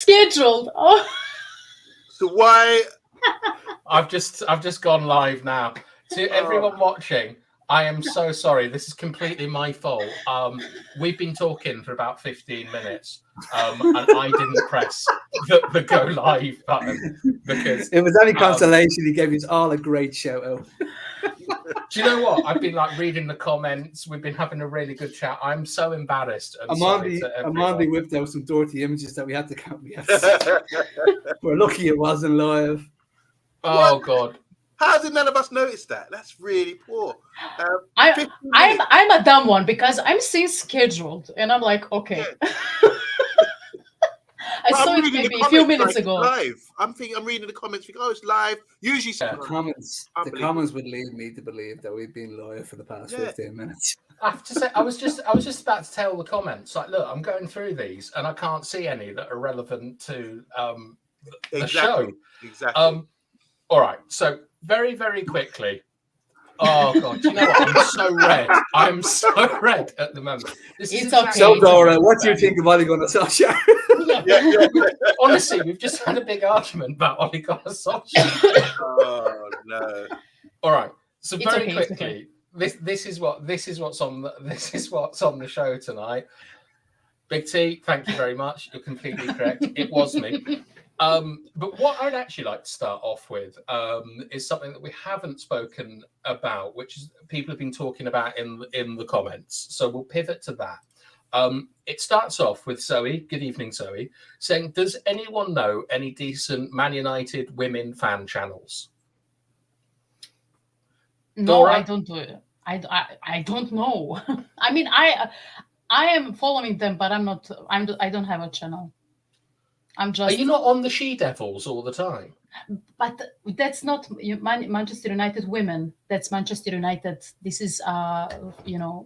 scheduled. Oh. So why? I've just gone live now. To everyone watching, I am so sorry. This is completely my fault. We've been talking for about 15 minutes, and I didn't press the go live button because it was only consolation. He gave us all a great shout out. Do you know what? I've been like reading the comments. We've been having a really good chat. I'm so embarrassed. OMONDI whipped out some dirty images that we had to count. We're lucky it wasn't live. Oh What? God! How did none of us notice that? That's really poor. I'm a dumb one because I'm seeing scheduled, and I'm like, okay. Yeah. I saw it maybe a few minutes ago. Live. I'm reading the comments. Thinking, oh, it's live. Usually, the comments would lead me to believe that we've been live for the past 15 minutes. I have to say, I was just about to tell the comments. Like, look, I'm going through these, and I can't see any that are relevant to the show. Exactly. All right. So very, very quickly. Oh God! Do you know what? I'm so red. I'm so red at the moment. It's okay. So Dora, what do you think of Oli Gunnar Solskjaer? Honestly, we've just had a big argument about Oli Gunnar Solskjaer. Oh no! All right. So very quickly, this is what's on the show tonight. Big T, thank you very much. You're completely correct. It was me. But what I'd actually like to start off with is something that we haven't spoken about, which is people have been talking about in the comments. So we'll pivot to that. It starts off with Zoe. Good evening, Zoe. Saying, does anyone know any decent Man United women fan channels? No, Dora? I don't do it. I don't know. I mean, I am following them, but I don't have a channel. I'm just. Are you not on the She Devils all the time? But that's not Manchester United women. That's Manchester United. This is a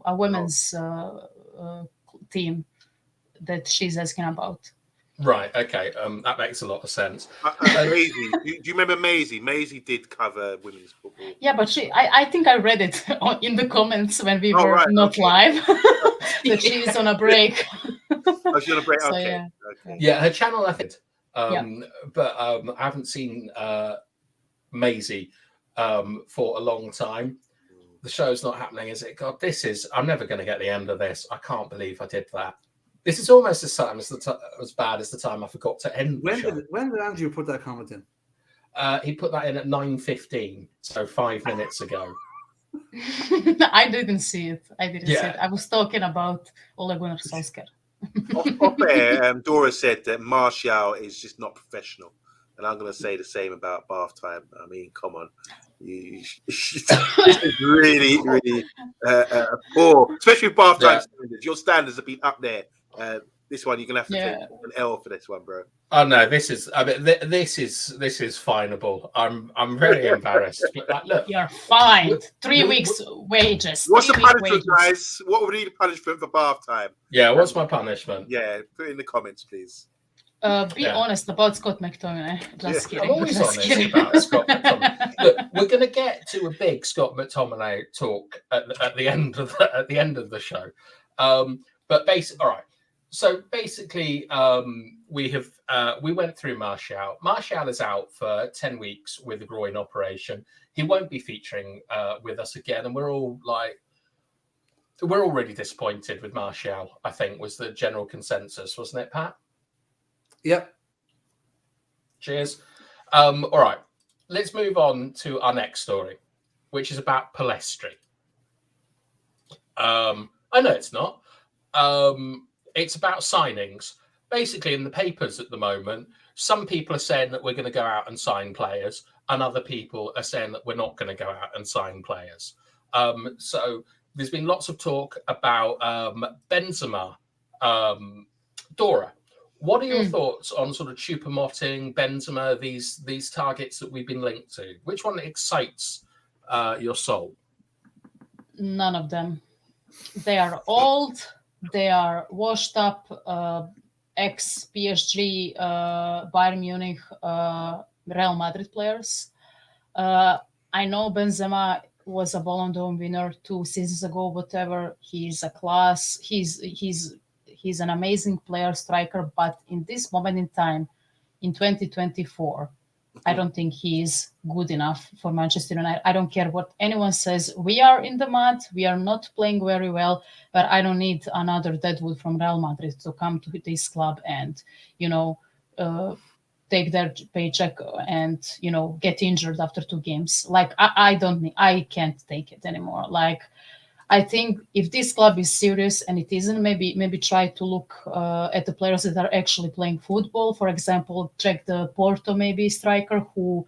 women's team that she's asking about. Right. Okay. That makes a lot of sense. Maisie, do you remember Maisie? Maisie did cover women's football. Yeah, but I think I read it in the comments when we were not live. That she is on a break. Oh, she's on a break. So, okay. Yeah, her channel, I think. But I haven't seen Maisie for a long time. The show's not happening, is it? God, I'm never going to get the end of this. I can't believe I did that. This is almost as bad as the time I forgot to end the show. When did Andrew put that comment in? He put that in at 9:15, so 5 minutes ago. I didn't see it. See it. I was talking about Ole Gunnar Solskjaer. Off air, Dora said that Martial is just not professional, and I'm going to say the same about bath time. I mean, come on, really, really poor, especially with bath time standards. Your standards have been up there. This one you're going to have to take an L for this one, bro. Oh no, this is finable. I'm very embarrassed. But look, you're fined 3 weeks wages. What's the punishment, guys? What would be the punishment for bath time? Yeah, what's my punishment? Yeah, put it in the comments, please. Be honest about Scott McTominay. Just kidding. I'm always honest about Scott McTominay. Look, we're going to get to a big Scott McTominay talk at the end of the show. But basically, all right. So basically, we went through Martial. Martial is out for 10 weeks with a groin operation. He won't be featuring with us again, and we're all really disappointed with Martial. I think was the general consensus, wasn't it, Pat? Yep. Cheers. All right, let's move on to our next story, which is about Palestri. I know it's not. It's about signings. Basically, in the papers at the moment, some people are saying that we're going to go out and sign players, and other people are saying that we're not going to go out and sign players. So there's been lots of talk about Benzema. Dora, what are your thoughts on sort of Choupo-Moting, Benzema, these targets that we've been linked to? Which one excites your soul? None of them. They are old. They are washed up, ex-PSG, Bayern Munich, Real Madrid players. I know Benzema was a Ballon d'Or winner 2 seasons ago. Whatever, he's a class. He's He's an amazing player, striker, but in this moment in time, in 2024, I don't think he is good enough for Manchester United. I don't care what anyone says. We are in the mud. We are not playing very well, but I don't need another Deadwood from Real Madrid to come to this club and, take their paycheck and, get injured after 2 games. Like, I can't take it anymore. Like, I think if this club is serious and it isn't, maybe try to look at the players that are actually playing football. For example, check the Porto maybe striker who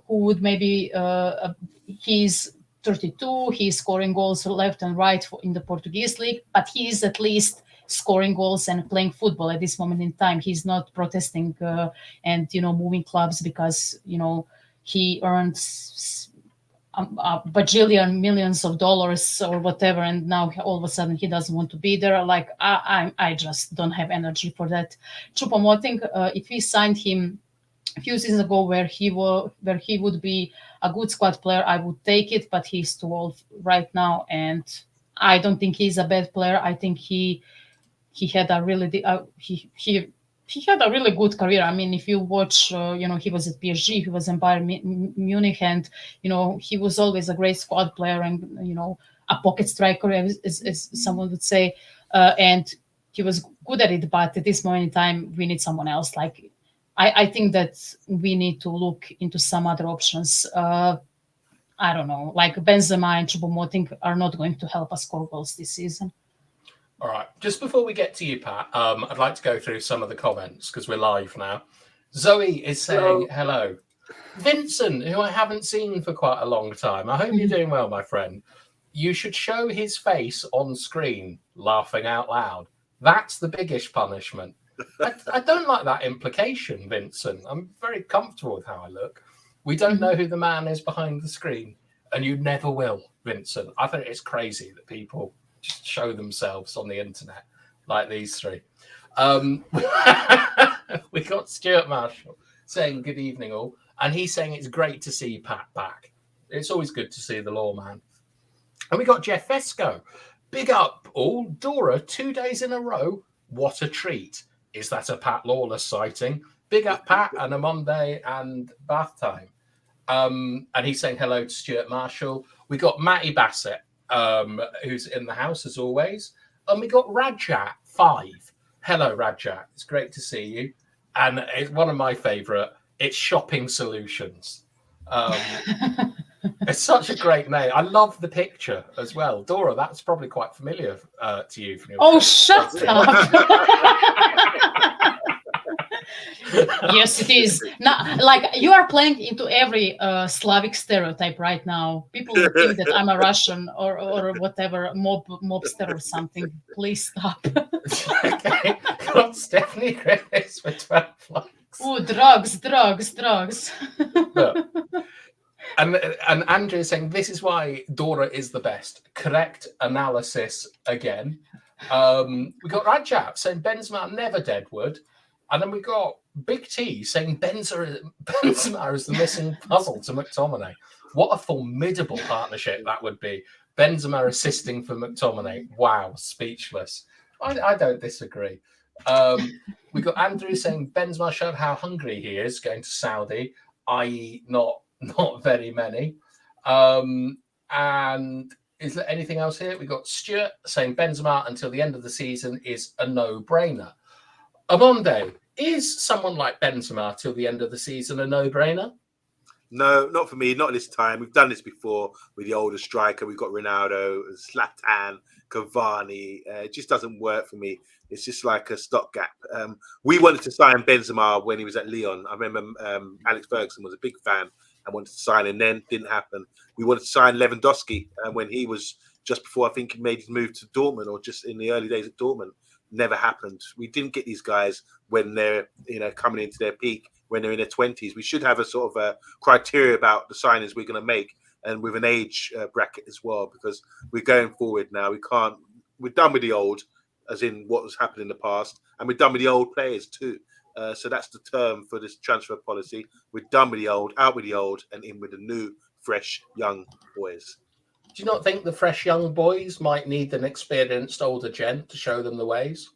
would maybe he's 32. He's scoring goals left and right in the Portuguese league, but he is at least scoring goals and playing football at this moment in time. He's not protesting and moving clubs because he earns a bajillion millions of dollars or whatever, and now all of a sudden he doesn't want to be there. Like, I just don't have energy for that. Choupo-Moting, if we signed him a few seasons ago where he would be a good squad player, I would take it, but he's too old right now, and I don't think he's a bad player. I think he had a really he had a really good career. I mean, if you watch, he was at PSG, he was in Bayern Munich, and, he was always a great squad player and, a pocket striker, as someone would say. And he was good at it, but at this moment in time, we need someone else. Like, I think that we need to look into some other options. I don't know, like Benzema and Choupo-Moting are not going to help us score goals this season. All right. Just before we get to you, Pat, I'd like to go through some of the comments because we're live now. Zoe is saying hello. Vincent, who I haven't seen for quite a long time. I hope you're doing well, my friend. You should show his face on screen, laughing out loud. That's the biggest punishment. I don't like that implication, Vincent. I'm very comfortable with how I look. We don't know who the man is behind the screen, and you never will, Vincent. I think it's crazy that people just show themselves on the internet like these 3. We got Stuart Marshall saying good evening all, and he's saying it's great to see Pat back. It's always good to see the lawman. And we got Jeff Fesco. Big up all. Dora, 2 days in a row. What a treat. Is that a Pat Lawless sighting? Big up Pat and OMONDI and Bath Time. And he's saying hello to Stuart Marshall. We got Matty Bassett, who's in the house as always, and we got Rajat 5. Hello, Rajat. It's great to see you. And it's one of my favorite. It's Shopping Solutions. It's such a great name. I love the picture as well. Dora, that's probably quite familiar to you. From your shut up. Yes, it is. Now, like, you are playing into every Slavic stereotype right now. People think that I'm a Russian or whatever, mobster or something. Please stop. Okay. Got Stephanie Griffiths for 12 likes. Oh, drugs. Look. And Andrew is saying this is why Dora is the best. Correct analysis again. We got Rajat saying Benzema never Deadwood. And then we got Big T saying Benzema is the missing puzzle to McTominay. What a formidable partnership that would be. Benzema assisting for McTominay. Wow, speechless. I don't disagree. We got Andrew saying Benzema showed how hungry he is going to Saudi, i.e. not very many. And is there anything else here? We got Stuart saying Benzema until the end of the season is a no-brainer. OMONDI, is someone like Benzema till the end of the season a no-brainer? No, not for me. Not this time. We've done this before with the older striker. We've got Ronaldo, Zlatan, Cavani. It just doesn't work for me. It's just like a stopgap. We wanted to sign Benzema when he was at Lyon. I remember Alex Ferguson was a big fan and wanted to sign him. Then didn't happen. We wanted to sign Lewandowski when he was just before, I think, he made his move to Dortmund, or just in the early days at Dortmund. Never happened. We didn't get these guys when they're coming into their peak, when they're in their 20s. We should have a sort of a criteria about the signings we're going to make, and with an age bracket as well, because we're going forward now. We're done with the old, as in what was happening in the past, and we're done with the old players too. So that's the term for this transfer policy. We're done with the old, out with the old, and in with the new, fresh, young boys. you not think the fresh young boys might need an experienced older gent to show them the ways?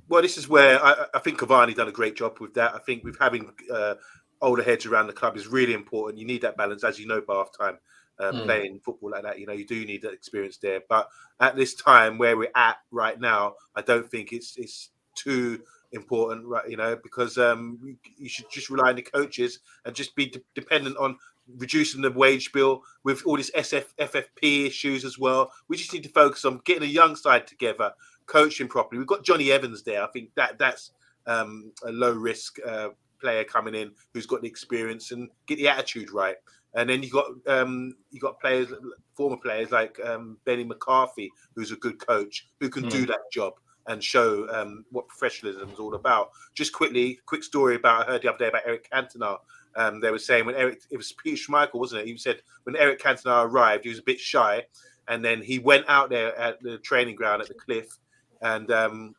Well, this is where I think Cavani done a great job with that. I think with having older heads around the club is really important. You need that balance, as you know, BATHTIME, playing football like that. You know, you do need that experience there. But at this time where we're at right now, I don't think it's too important, right? You know, because you should just rely on the coaches and just be dependent on reducing the wage bill with all this FFP issues as well. We just need to focus on getting a young side together, coaching properly. We've got Johnny Evans there. I think that's a low risk player coming in who's got the experience and get the attitude right. And then you got players, former players like Benny McCarthy, who's a good coach who can do that job and show what professionalism is all about. Just quick story I heard the other day about Eric Cantona. They were saying it was Peter Schmeichel, wasn't it? He said when Eric Cantona arrived, he was a bit shy, and then he went out there at the training ground at the Cliff and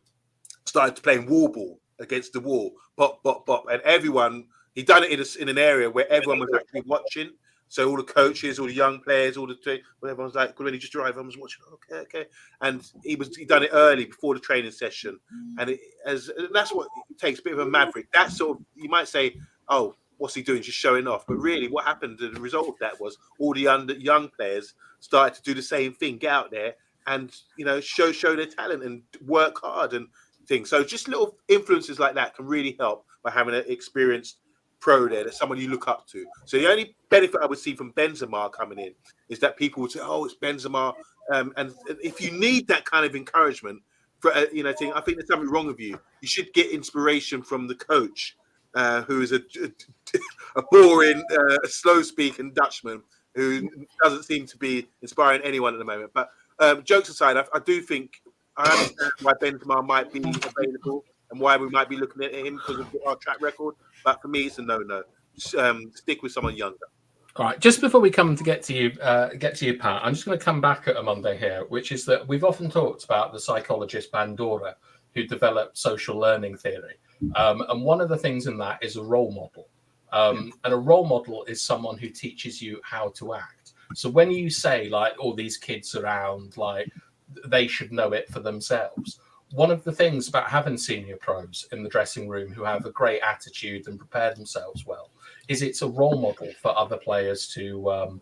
started playing wall ball against the wall, bop, bop, bop, and everyone. He done it in an area where everyone was actually watching. So all the coaches, all the young players, everyone was like, when he just arrived, everyone was watching. Okay, and he done it early before the training session, and that's what it takes. A bit of a maverick. That's sort of, you might say, oh, what's he doing? Just showing off. But really, what happened? The result of that was all the young players started to do the same thing, get out there and show their talent and work hard and things. So just little influences like that can really help by having an experienced pro there, that's someone you look up to. So the only benefit I would see from Benzema coming in is that people would say, "Oh, it's Benzema," and if you need that kind of encouragement for I think there's something wrong with you. You should get inspiration from the coach, who is a boring, slow-speaking Dutchman who doesn't seem to be inspiring anyone at the moment. But jokes aside, I do think I understand why Benzema might be available and why we might be looking at him because of our track record. But for me, it's a no-no. Stick with someone younger. All right. Just before we come to get to you, Pat, I'm just going to come back at a Monday here, which is that we've often talked about the psychologist Bandura, who developed social learning theory. And one of the things in that is a role model. And a role model is someone who teaches you how to act. So when you say, like, all these kids around, like, they should know it for themselves, one of the things about having senior pros in the dressing room who have a great attitude and prepare themselves well is it's a role model for other players to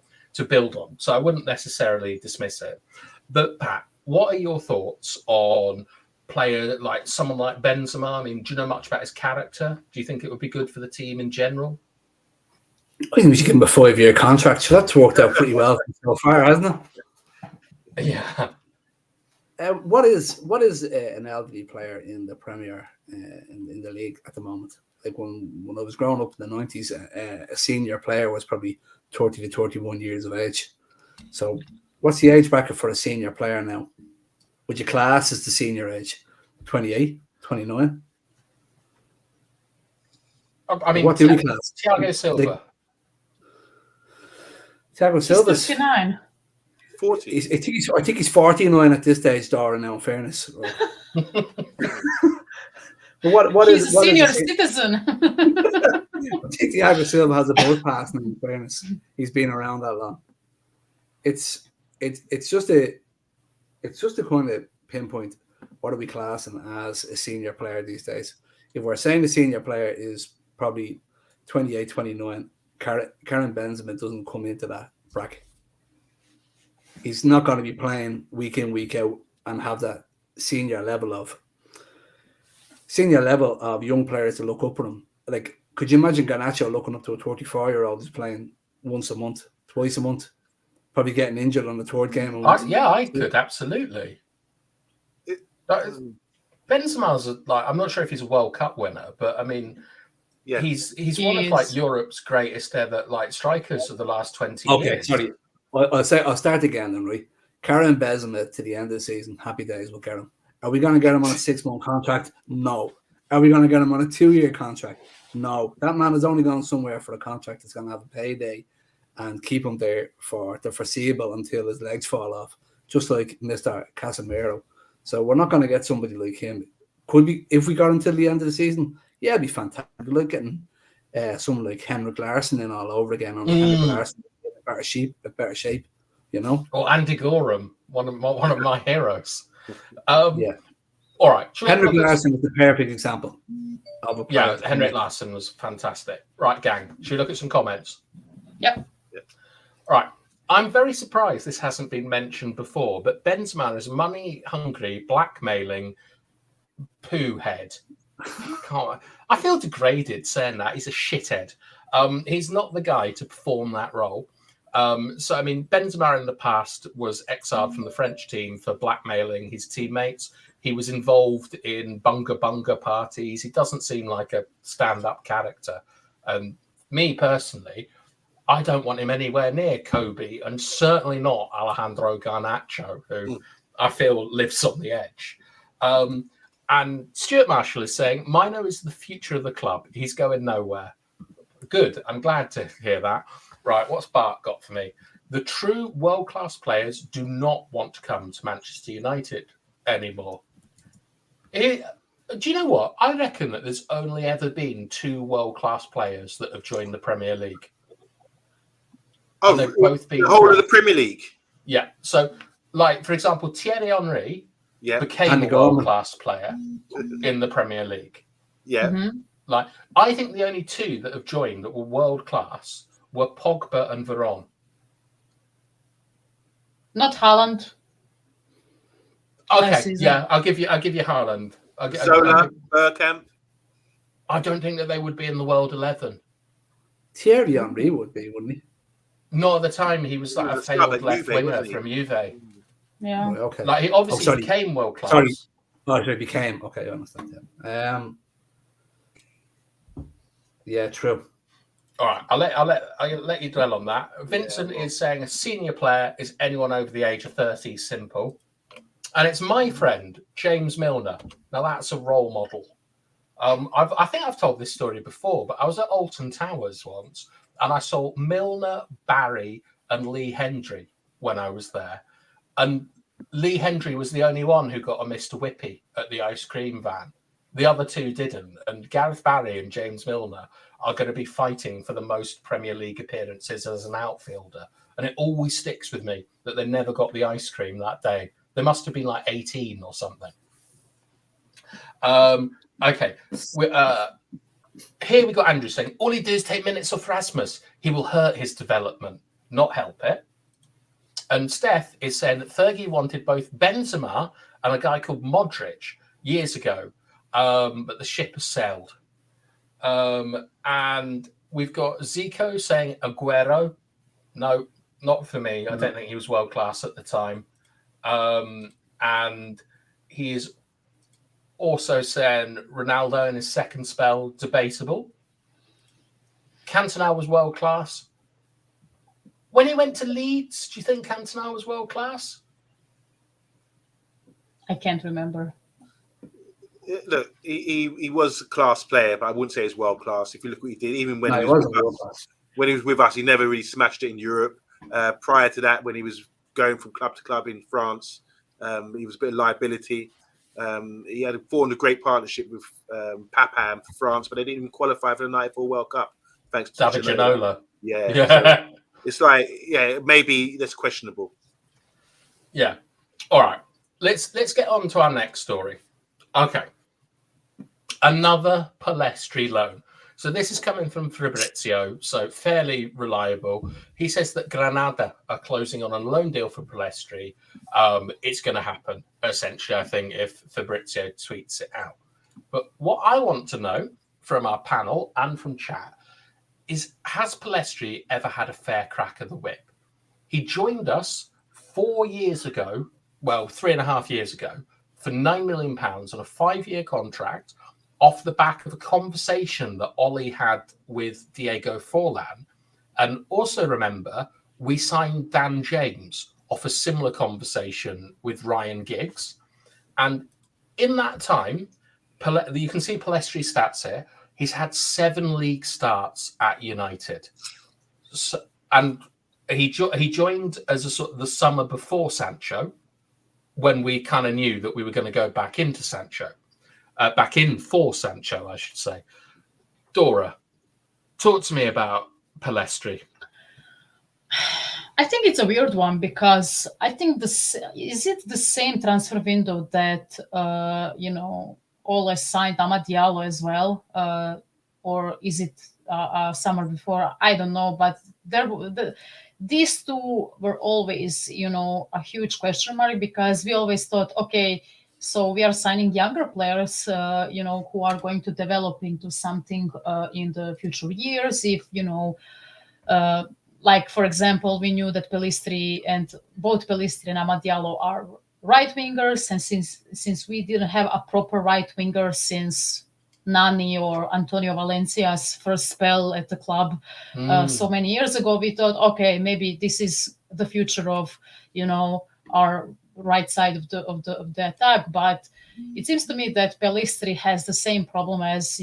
build on. So I wouldn't necessarily dismiss it. But Pat, what are your thoughts on player like someone like Benzema? I mean, do you know much about his character? Do you think it would be good for the team in general? I think we should give him a 5-year contract. So that's worked out pretty well so far, hasn't it? Yeah. What is an elderly player in the Premier in the league at the moment? Like when I was growing up in the 90s, a senior player was probably 30 to 31 years of age. So what's the age bracket for a senior player now? Would you class as the senior age? 28, 29? I mean, what do we class? Thiago Silva. Thiago Silva's 59. 40. I think he's 49 at this stage, Dara, now, in fairness. But he's a senior citizen. I think Thiago Silva has a boat pass now, in fairness. He's been around that long. It's just a kind of pinpoint what are we classing as a senior player these days. If we're saying the senior player is probably 28, 29, Karim Benzema doesn't come into that bracket. He's not going to be playing week in, week out and have that senior level of young players to look up at him. Like, could you imagine Garnacho looking up to a 34-year-old who's playing once a month, twice a month, probably getting injured on the third game? I could, absolutely. Benzema's I'm not sure if he's a World Cup winner, but I mean, yeah, he's one of like Europe's greatest ever strikers of the last 20 years. Okay, sorry. I'll start again then, right? Karim Benzema to the end of the season, happy days, we'll get him. Are we going to get him on a 6-month contract? No. Are we going to get him on a 2-year contract? No. That man is only going somewhere for a contract that's going to have a payday and keep him there for the foreseeable until his legs fall off, just like Mr. Casemiro. So we're not going to get somebody like him. Could be, if we got him till the end of the season, yeah, it'd be fantastic. Like getting someone like Henrik Larsson in all over again on Henrik Larsson. Better shape, you know. Or Andy Gorham, one of my heroes. Yeah. All right. Henrik Larsson is the perfect example of a player. Yeah, Henrik Larsson was fantastic. Right, gang. Should we look at some comments? Yep. All right. I'm very surprised this hasn't been mentioned before, but Benzema is money-hungry, blackmailing poo head. I feel degraded saying that. He's a shithead. He's not the guy to perform that role. So, I mean, Benzema in the past was exiled from the French team for blackmailing his teammates. He was involved in bunga parties. He doesn't seem like a stand-up character. And me personally, I don't want him anywhere near Kobe, and certainly not Alejandro Garnacho, who I feel lives on the edge. And Stuart Marshall is saying, Mino is the future of the club. He's going nowhere. Good. I'm glad to hear that. Right, what's Bart got for me? The true world-class players do not want to come to Manchester United anymore. Do you know what? I reckon that there's only ever been 2 world-class players that have joined the Premier League. Oh, they've both been the whole of the Premier League? Yeah. So, like, for example, Thierry Henry became Andy a world-class player in the Premier League. Yeah. Mm-hmm. Like, I think the only 2 that have joined that were world-class were Pogba and Varane. Not Haaland. Okay, yeah, I'll give you Haaland. Zola, Bergkamp. I don't think that they would be in the world 11. Thierry Henry would be, wouldn't he? Not at the time. He was like a failed left winger from Juve. Yeah. Okay. Like, he obviously became world class. Sorry. Oh, so he became. Okay, I understand. Yeah, true. All right, I'll let you dwell on that. Vincent is saying a senior player is anyone over the age of 30. Simple. And it's my friend, James Milner. Now, that's a role model. I think I've told this story before, but I was at Alton Towers once, and I saw Milner, Barry, and Lee Hendry when I was there. And Lee Hendry was the only one who got a Mr. Whippy at the ice cream van. The other 2 didn't. And Gareth Barry and James Milner are going to be fighting for the most Premier League appearances as an outfielder. And it always sticks with me that they never got the ice cream that day. They must have been like 18 or something. Okay. Here we got Andrew saying, all he does is take minutes off Rasmus. He will hurt his development, not help it. And Steph is saying that Fergie wanted both Benzema and a guy called Modric years ago, but the ship has sailed. And we've got Zico saying Aguero. No, not for me. I don't think he was world class at the time. And he is also saying Ronaldo in his second spell, debatable. Cantona was world class. When he went to Leeds, do you think Cantona was world class? I can't remember. Look, he was a class player, but I wouldn't say he's world class. If you look what he did, even when he was with us, he never really smashed it in Europe. Prior to that, when he was going from club to club in France, he was a bit of liability. He had formed a great partnership with Papin for France, but they didn't even qualify for the 94 World Cup. Thanks to David Ginola. Yeah. So it's like, maybe that's questionable. Yeah. All right. Let's get on to our next story. Okay. Another Palestri loan. So this is coming from Fabrizio, so fairly reliable. He says that Granada are closing on a loan deal for Palestri. It's going to happen, essentially, I think, if Fabrizio tweets it out. But what I want to know from our panel and from chat is, has Palestri ever had a fair crack of the whip? He joined us 4 years ago, well, 3.5 years ago, for £9 million on a 5-year contract, off the back of a conversation that Ollie had with Diego Forlan. And also remember, we signed Dan James off a similar conversation with Ryan Giggs. And in that time, you can see Palestri's stats here. He's had 7 league starts at United. So, and he joined as a sort of the summer before Sancho, when we kind of knew that we were going to go back into Sancho. Back in for Sancho, I should say. Dora, talk to me about Palestri. I think it's a weird one because I think this is it the same transfer window that Ole signed Amad Diallo as well, or is it summer before? I don't know, but these two were always a huge question mark because we always thought, okay, so we are signing younger players, who are going to develop into something in the future years. If like for example, we knew that Pelistri and Amad Diallo are right wingers, and since we didn't have a proper right winger since Nani or Antonio Valencia's first spell at the club so many years ago, we thought, okay, maybe this is the future of our right side of the attack. But it seems to me that Pelistri has the same problem as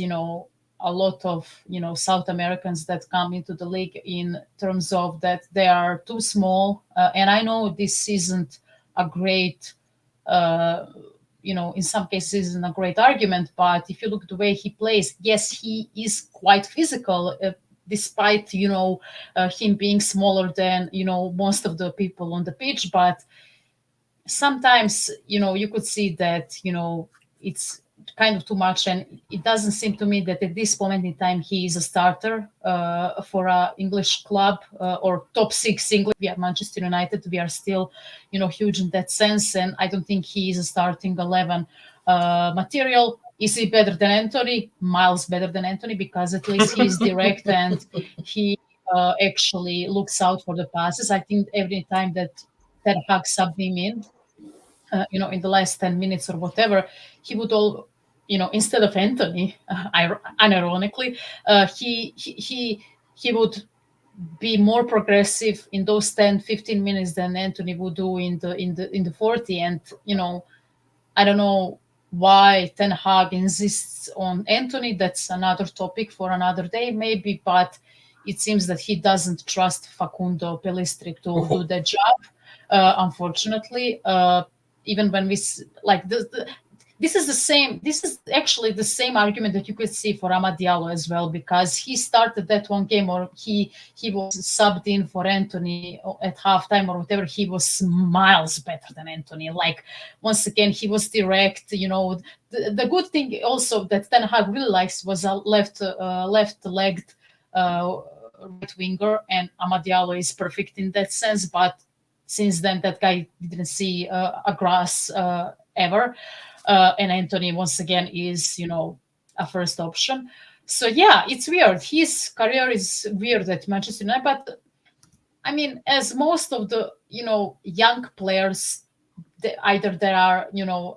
a lot of South Americans that come into the league, in terms of that they are too small. And I know this isn't a great, in some cases isn't a great argument, but if you look at the way he plays, yes, he is quite physical, despite him being smaller than most of the people on the pitch. But sometimes you could see that it's kind of too much, and it doesn't seem to me that at this moment in time he is a starter for a English club or top 6 English. We are Manchester United, we are still huge in that sense, and I don't think he is a starting 11 material. Is he better than Anthony? Miles better than Anthony, because at least he is direct and he actually looks out for the passes. I think every time that Ten Hag subbed him in, in the last 10 minutes or whatever, he would instead of Anthony, unironically, he would be more progressive in those 10-15 minutes than Anthony would do in the 40. And I don't know why Ten Hag insists on Anthony. That's another topic for another day maybe, but it seems that he doesn't trust Facundo Pelistri to do the job, unfortunately. Even when we this is actually the same argument that you could see for Amad Diallo as well, because he started that one game, or he was subbed in for Anthony at halftime or whatever. He was miles better than Anthony. Like, once again, he was direct. The good thing also that Ten Hag really likes was a left-legged right winger, and Amad Diallo is perfect in that sense. But since then, that guy didn't see a grass ever. And Anthony, once again, is, a first option. So, yeah, it's weird. His career is weird at Manchester United. But, I mean, as most of the, young players, either there are,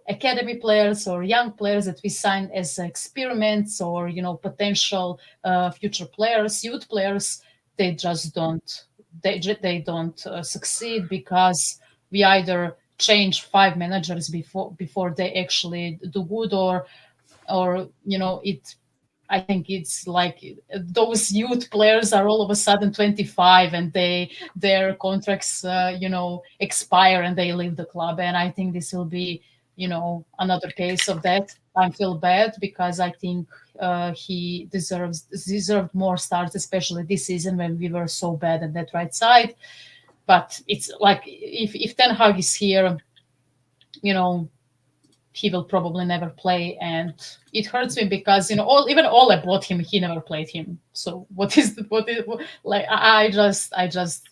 academy players or young players that we sign as experiments, or, potential future players, youth players, they just don't. They don't succeed, because we either change 5 managers before they actually do good, or it. I think it's like those youth players are all of a sudden 25 and their contracts expire and they leave the club, and I think this will be another case of that. I feel bad because I think he deserved more starts, especially this season when we were so bad at that right side. But it's like, if Ten Hag is here, he will probably never play, and it hurts me because even Ole bought him, he never played him. So I just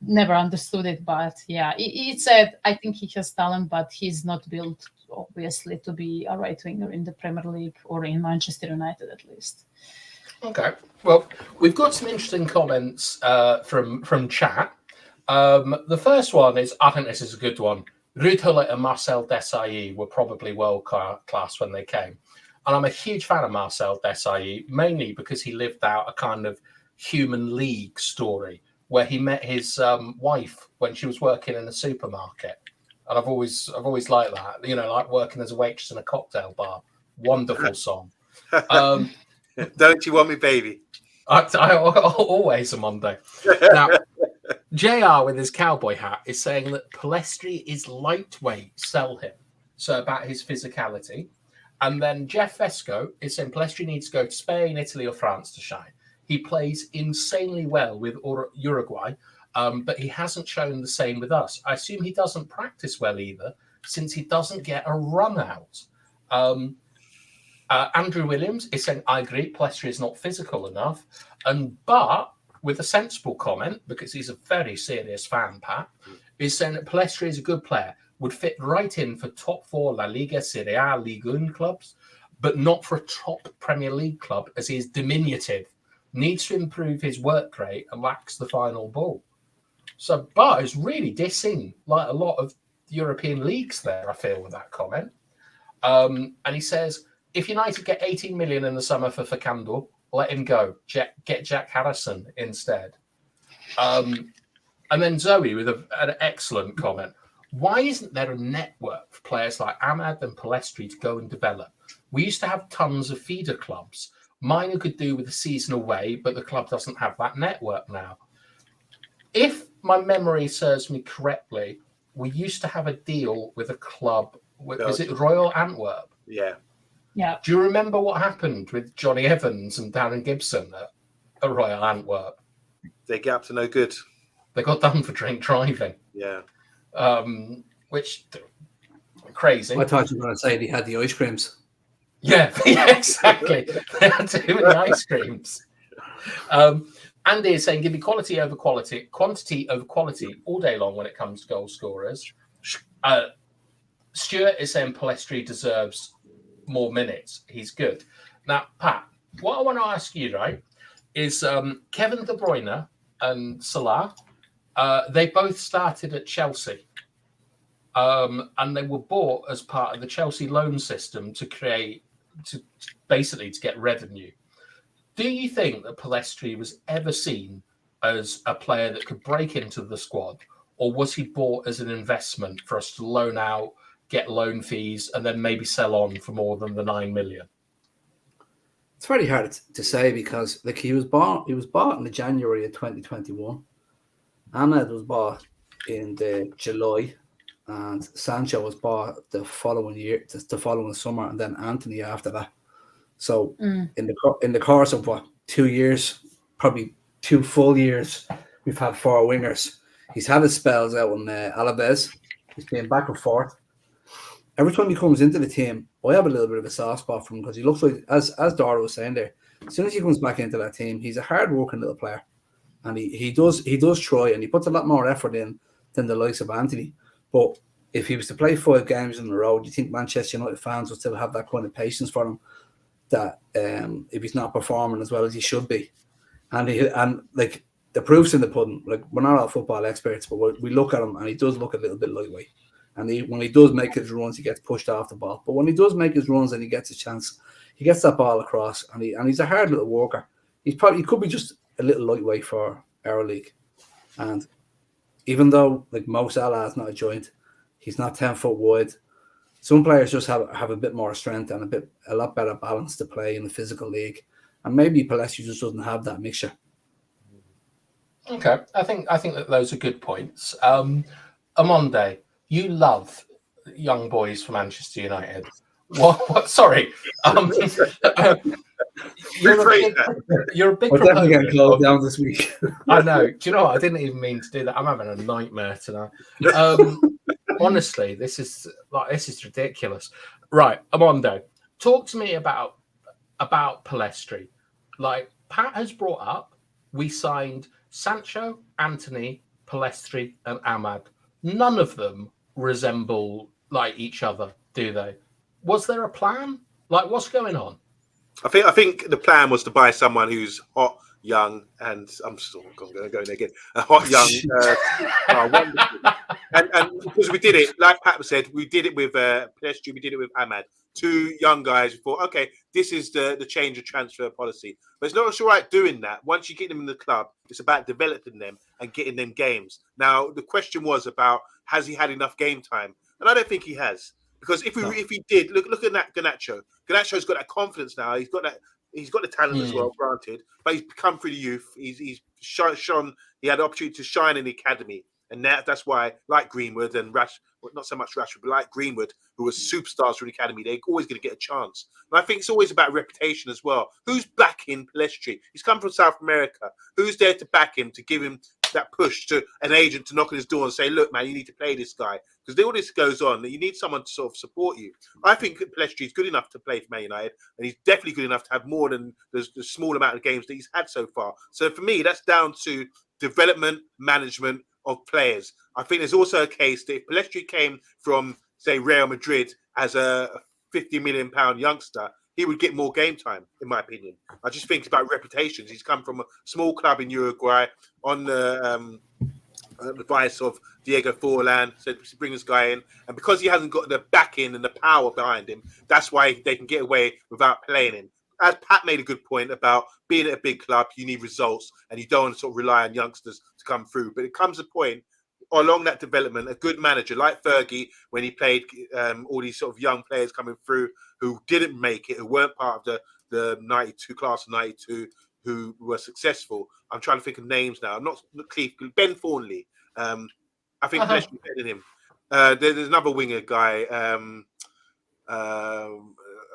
never understood it. But yeah, it's sad. I think he has talent, but he's not built, obviously, to be a right winger in the Premier League or in Manchester United, at least. Okay, well, we've got some interesting comments from chat. The first one is, I think this is a good one. Ruud Gullit and Marcel Desailly were probably world class when they came. And I'm a huge fan of Marcel Desailly, mainly because he lived out a kind of human league story where he met his wife when she was working in a supermarket. And I've always liked that, like working as a waitress in a cocktail bar. Wonderful song. Don't you want me, baby? I always a Monday. Now, JR with his cowboy hat is saying that Pelistri is lightweight, sell him. So about his physicality. And then Jeff Vesco is saying Pelistri needs to go to Spain, Italy or France to shine. He plays insanely well with Uruguay. but he hasn't shown the same with us. I assume he doesn't practice well either, since he doesn't get a run out. Andrew Williams is saying, I agree, Palestri is not physical enough. But with a sensible comment, because he's a very serious fan, Pat, is saying that Palestri is a good player, would fit right in for top 4 La Liga, Serie A, Ligue 1 clubs, but not for a top Premier League club, as he is diminutive, needs to improve his work rate and lacks the final ball. So Bart is really dissing like a lot of European leagues there, I feel, with that comment. And he says, if United get 18 million in the summer for Facando, let him go. Get Jack Harrison instead. And then Zoe with an excellent comment. Why isn't there a network for players like Ahmad and Palestri to go and develop? We used to have tons of feeder clubs. Mine could do with a season away, but the club doesn't have that network now. If my memory serves me correctly, we used to have a deal with a club. Was it Royal Antwerp? Yeah. Yeah. Do you remember what happened with Johnny Evans and Darren Gibson at Royal Antwerp? They get up to no good. They got done for drink driving. Yeah. Which crazy. I thought you were going to say they had the ice creams. Yeah, exactly. They had too many ice creams. Andy is saying, give me quality over quality, quantity over quality all day long when it comes to goal scorers. Stuart is saying Palestri deserves more minutes. He's good. Now, Pat, what I want to ask you, right, is Kevin De Bruyne and Salah, they both started at Chelsea. And they were bought as part of the Chelsea loan system to get revenue. Do you think that Palestri was ever seen as a player that could break into the squad, or was he bought as an investment for us to loan out, get loan fees, and then maybe sell on for more than the 9 million? It's very hard to say because he was bought in the January of 2021. Ahmed was bought in the July, and Sancho was bought the following year, the following summer, and then Anthony after that. So in the course of 2 years, probably 2 full years, we've had 4 wingers. He's had his spells out on Alaves. He's been back and forth. Every time he comes into the team, I have a little bit of a soft spot for him because he looks like, as Dara was saying there, as soon as he comes back into that team, he's a hard-working little player, and he does try, and he puts a lot more effort in than the likes of Anthony. But if he was to play 5 games in a row, do you think Manchester United fans would still have that kind of patience for him? That if he's not performing as well as he should be, and like the proof's in the pudding. Like, we're not all football experts, but we look at him and he does look a little bit lightweight. And when he does make his runs, he gets pushed off the ball. But when he does make his runs and he gets a chance, he gets that ball across, and he's a hard little worker. He could be just a little lightweight for our league. And even though like Mo Salah is not a joint, he's not 10 foot wide. Some players just have a bit more strength and a lot better balance to play in the physical league, and maybe Palestri just doesn't have that mixture. Okay, I think that those are good points. Omondi, you love young boys from Manchester United. What? Sorry, you're a big. We're definitely getting closed down this week. I know. Do you know what? I didn't even mean to do that. I'm having a nightmare tonight. Honestly, this is ridiculous. Right, Amondo, talk to me about Palestri. Like Pat has brought up, we signed Sancho, Anthony, Palestri, and Ahmad. None of them resemble like each other, do they? Was there a plan? Like, what's going on? I think the plan was to buy someone who's hot, young, and I'm still going to go in again. A hot, young, wonderful. And because we did it, like Pat said, we did it with Palestri, we did it with Ahmad. 2 young guys. We thought, okay, this is the change of transfer policy. But it's not just all right doing that. Once you get them in the club, it's about developing them and getting them games. Now, the question was about, has he had enough game time? And I don't think he has. Because if he did, look at that Garnacho. Garnacho's got that confidence now. He's got the talent as well, granted. But he's come through the youth. He's shone. He had the opportunity to shine in the academy. And that's why, like Greenwood and not so much Rashford, but like Greenwood, who were superstars from the academy, they're always going to get a chance. And I think it's always about reputation as well. Who's backing Palestri? He's come from South America. Who's there to back him, to give him that push to an agent to knock on his door and say, look, man, you need to play this guy. Because all this goes on, you need someone to sort of support you. I think Pelestri is good enough to play for Man United, and he's definitely good enough to have more than the small amount of games that he's had so far. So for me, that's down to development, management of players. I think there's also a case that if Pelestri came from, say, Real Madrid as a £50 million youngster, he would get more game time, in my opinion. I just think about reputations. He's come from a small club in Uruguay on the advice of Diego Forlan, said bring this guy in, and because he hasn't got the backing and the power behind him, that's why they can get away without playing him. As Pat made a good point about being at a big club, you need results, and you don't want to sort of rely on youngsters to come through. But it comes a point along that development, a good manager like Fergie, when he played all these sort of young players coming through who didn't make it, who weren't part of the 92 class of 92, who were successful. I'm trying to think of names now. I'm not Cleef, Ben Thornley. I think Pelestri better than him. There's another winger guy.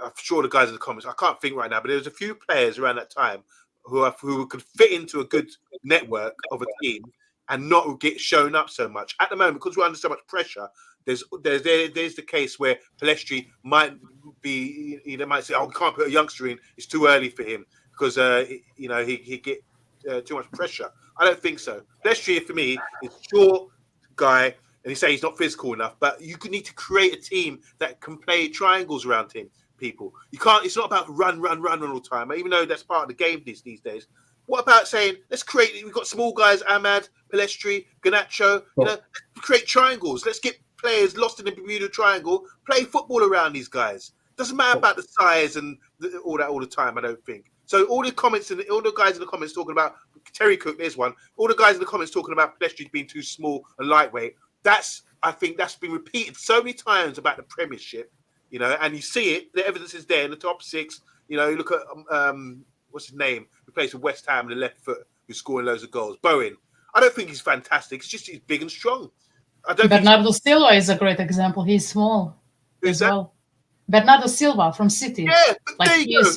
I'm sure the guys in the comments, I can't think right now, but there was a few players around that time who could fit into a good network of a team and not get shown up so much. At the moment, because we're under so much pressure, there's the case where Pelestri might be, they might say, oh, we can't put a youngster in, it's too early for him, because he get too much pressure. I don't think so. Pelestri, for me, is a short guy, and he say he's not physical enough, but you need to create a team that can play triangles around him. People, you can't. It's not about run all the time. Even though that's part of the game these days. What about saying let's create? We've got small guys: Ahmad, Pelestri, Garnacho. Let's create triangles. Let's get players lost in the Bermuda Triangle. Play football around these guys. Doesn't matter about the size and all that all the time. I don't think so. All the comments and all the guys in the comments talking about Terry Cook. There's one. All the guys in the comments talking about Pelestri being too small and lightweight. I think that's been repeated so many times about the Premiership. And you see it. The evidence is there in the top six. You look at what's his name, who plays for West Ham, the left foot, who's scoring loads of goals. Bowen. I don't think he's fantastic. It's just he's big and strong. Bernardo Silva is a great example. He's small as well. Bernardo Silva from City. Yeah, there you go.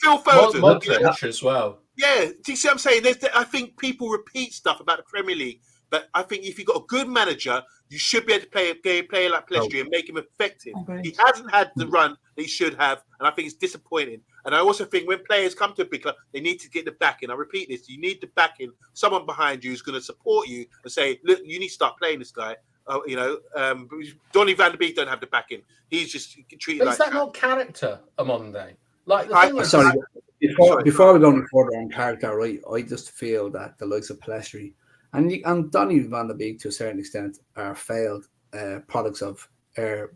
Phil Foden. Modric as well. Yeah, do you see what I'm saying? I think people repeat stuff about the Premier League, but I think if you've got a good manager, you should be able to play a player like Pelestri and make him effective. He hasn't had the run that he should have, and I think it's disappointing. And I also think when players come to a big club, they need to get the backing. I repeat this: you need the backing, someone behind you who's going to support you and say, "Look, you need to start playing this guy." Donny van der Beek don't have the backing. He's just treated but like. Is that not character, Omondi? Like before we go any further on character, right? I just feel that the likes of Pelestri and Donny van der Beek to a certain extent are failed products of our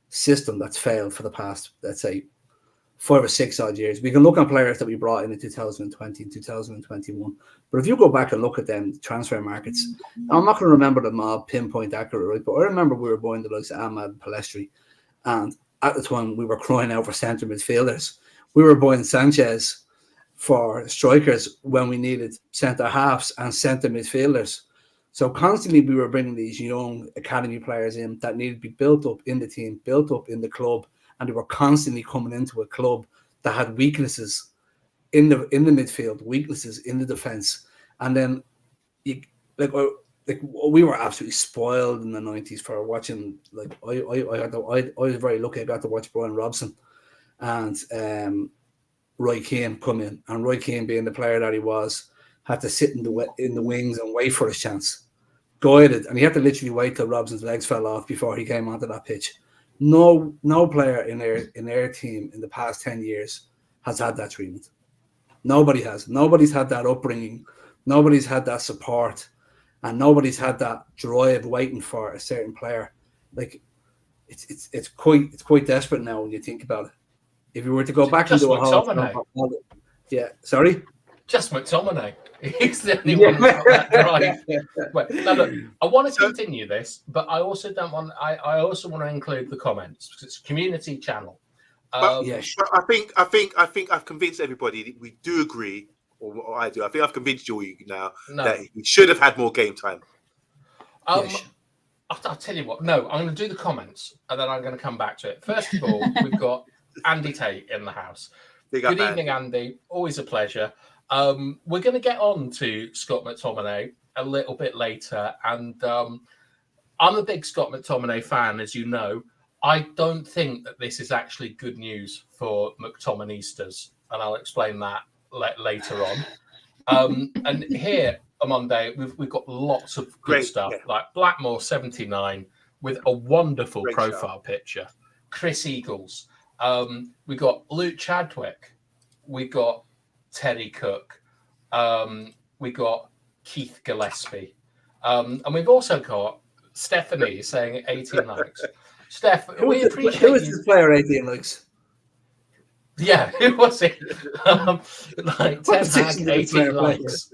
system that's failed for the past, let's say, 5 or 6 odd years. We can look on players that we brought in 2020 and 2021, but if you go back and look at them transfer markets, I'm not going to remember them all pinpoint accurate, right? But I remember we were buying the likes of Ahmad and Pelestri, and at the time we were crying out for centre midfielders. We were buying Sanchez for strikers when we needed centre halves and centre midfielders. So constantly we were bringing these young academy players in that needed to be built up in the team, built up in the club, and they were constantly coming into a club that had weaknesses in the midfield, weaknesses in the defence. And then we were absolutely spoiled in the 90s for watching. Like I was very lucky. I got to watch Brian Robson and Roy Keane come in, and Roy Keane, being the player that he was, had to sit in the wings and wait for his chance, guided, and he had to literally wait till Robson's legs fell off before he came onto that pitch. No player in their team in the past 10 years has had that treatment. Nobody has. Nobody's had that upbringing. Nobody's had that support, and nobody's had that drive waiting for a certain player. Like it's quite desperate now when you think about it. If you were to go back into a whole, sorry, just McTominay. He's the only one who's got that drive. Wait, now look, I want to continue this, but I also don't want. I also want to include the comments because it's a community channel. I think I've convinced everybody that we do agree, or I do. I think I've convinced you now that he should have had more game time. I'll tell you what. No, I'm going to do the comments and then I'm going to come back to it. First of all, we've got Andy Tate in the house. Good evening, Andy. Always a pleasure. We're going to get on to Scott McTominay a little bit later. And I'm a big Scott McTominay fan, as you know. I don't think that this is actually good news for McTominaystas, and I'll explain that later on. And here, OMONDI, we've got lots of good Great, stuff, yeah. like Blackmore 79 with a wonderful Great profile picture. Chris Eagles. We got Luke Chadwick. We got Terry Cook. We got Keith Gillespie. And we've also got Stephanie saying 18 likes. Steph, we appreciate who is this player 18 likes? Yeah, who was it? Like 10 Hag, 18 likes.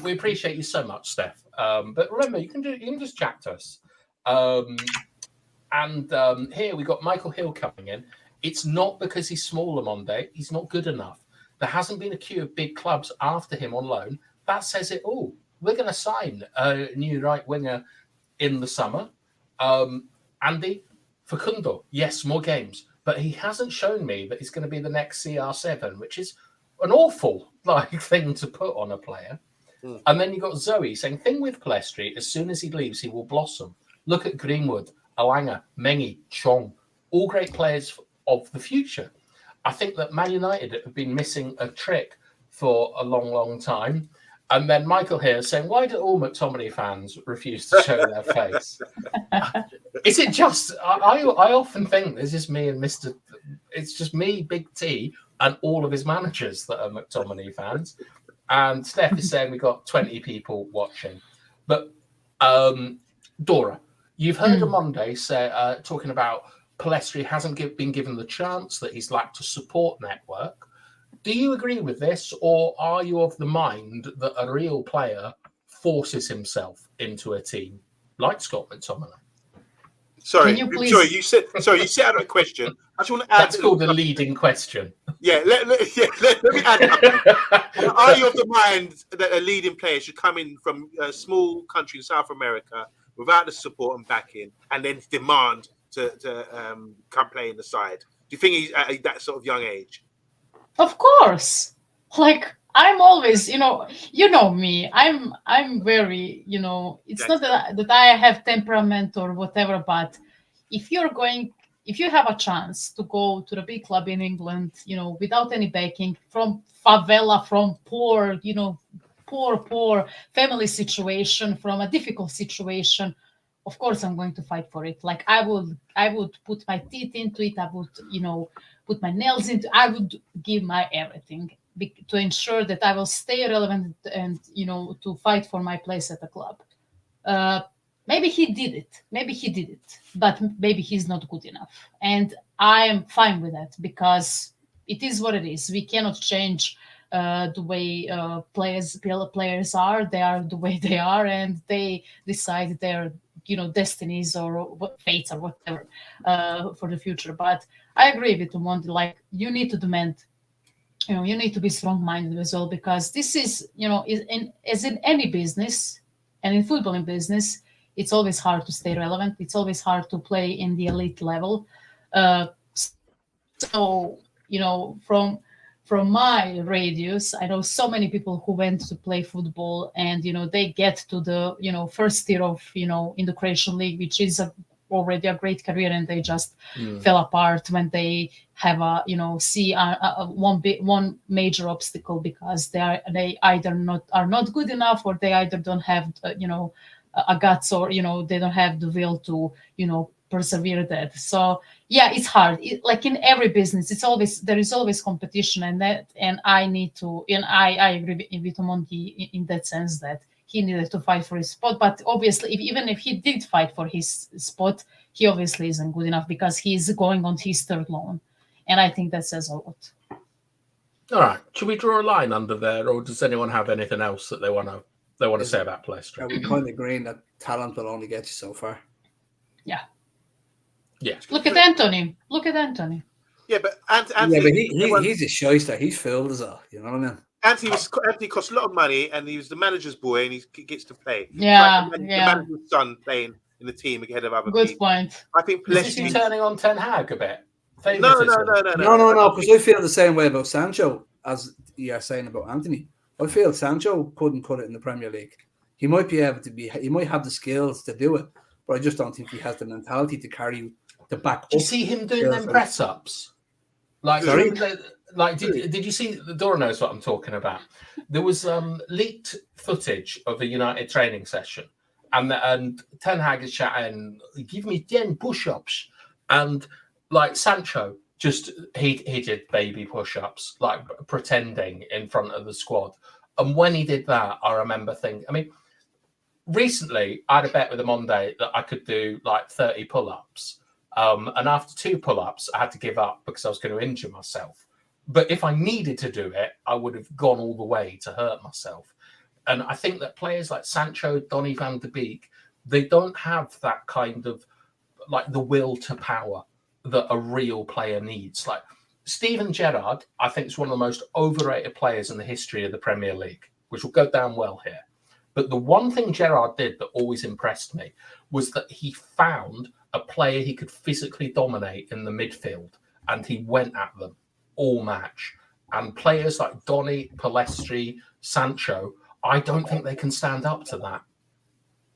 We appreciate you so much, Steph. But remember, you can just chat to us. And here we got Michael Hill coming in. It's not because he's small, OMONDI. He's not good enough. There hasn't been a queue of big clubs after him on loan. That says it all. We're going to sign a new right winger in the summer. Andy Facundo, yes, more games. But he hasn't shown me that he's going to be the next CR7, which is an awful thing to put on a player. And then you got Zoe saying, thing with Palestri, as soon as he leaves, he will blossom. Look at Greenwood, Alanga, Mengi, Chong, all great players of the future. I think that Man United have been missing a trick for a long, long time. And then Michael here saying, why do all McTominay fans refuse to show their face? Is it just, I often think there's just me and it's just me, Big T, and all of his managers that are McTominay fans. And Steph is saying we got 20 people watching. But Dora, you've heard OMONDI say, talking about Palestri hasn't been given the chance, that he's lacked a support network. Do you agree with this, or are you of the mind that a real player forces himself into a team like Scott McTominay? Sorry, you said out a question. I just want to add. That's called a leading question. Yeah, let me add. Are you of the mind that a leading player should come in from a small country in South America without the support and backing, and then demand to come play in the side? Do you think he's at that sort of young age? Of course. Like, I'm always, you know me. I'm very, it's not that I have temperament or whatever, but if you have a chance to go to the big club in England, without any backing, from favela, from poor family situation, from a difficult situation, of course I'm going to fight for it. Like, I would put my teeth into it. I would, put my nails into. I would give my everything to ensure that I will stay relevant and to fight for my place at the club. Maybe he did it, but maybe he's not good enough, and I am fine with that because it is what it is. We cannot change the way players are. They are the way they are, and they decide their destinies or fates or whatever for the future. But I agree with OMONDI. Like, you need to demand. You need to be strong-minded as well, because this is, as in any business, and in footballing business, it's always hard to stay relevant. It's always hard to play in the elite level. So, from my radius, I know so many people who went to play football, and they get to the first tier of in the Croatian league, which is already a great career, and they just fell apart when they have one major obstacle, because they either are not good enough, or they either don't have a guts, or they don't have the will to persevere that. So yeah, it's hard. Like in every business, there is always competition, and I agree with OMONDI in that sense that he needed to fight for his spot. But obviously, even if he did fight for his spot, he obviously isn't good enough, because he's going on his third loan, and I think that says a lot. All right, should we draw a line under there, or does anyone have anything else that they want to say about Palestri? Are we kind of agreeing that talent will only get you so far? Yeah. Yeah. Look at Anthony. Yeah, but Anthony, he's a shyster. He's fooled us all. You know what I mean? Anthony cost a lot of money, and he was the manager's boy, and he gets to play. Yeah, the manager's son playing in the team ahead of other Good people. point. I think Is he turning on Ten Hag a bit? No. Because I feel the same way about Sancho as you're saying about Anthony. I feel Sancho couldn't cut it in the Premier League. He might be able to be. He might have the skills to do it, but I just don't think he has the mentality to carry the back. Do you see him doing them press ups? Like, sorry? Did you see? Dora knows what I'm talking about. There was leaked footage of a United training session, and Ten Hag is chatting, "Give me 10 push-ups," and like Sancho just he did baby push-ups, like pretending in front of the squad. And when he did that, I remember thinking, I mean, recently I had a bet with OMONDI that I could do like 30 pull-ups. And after 2 pull-ups, I had to give up because I was going to injure myself. But if I needed to do it, I would have gone all the way to hurt myself. And I think that players like Sancho, Donny van de Beek, they don't have that kind of like the will to power that a real player needs. Like Steven Gerrard, I think is one of the most overrated players in the history of the Premier League, which will go down well here. But the one thing Gerrard did that always impressed me was that he found a player he could physically dominate in the midfield, and he went at them all match. And players like Donny, Palestri, Sancho, I don't think they can stand up to that.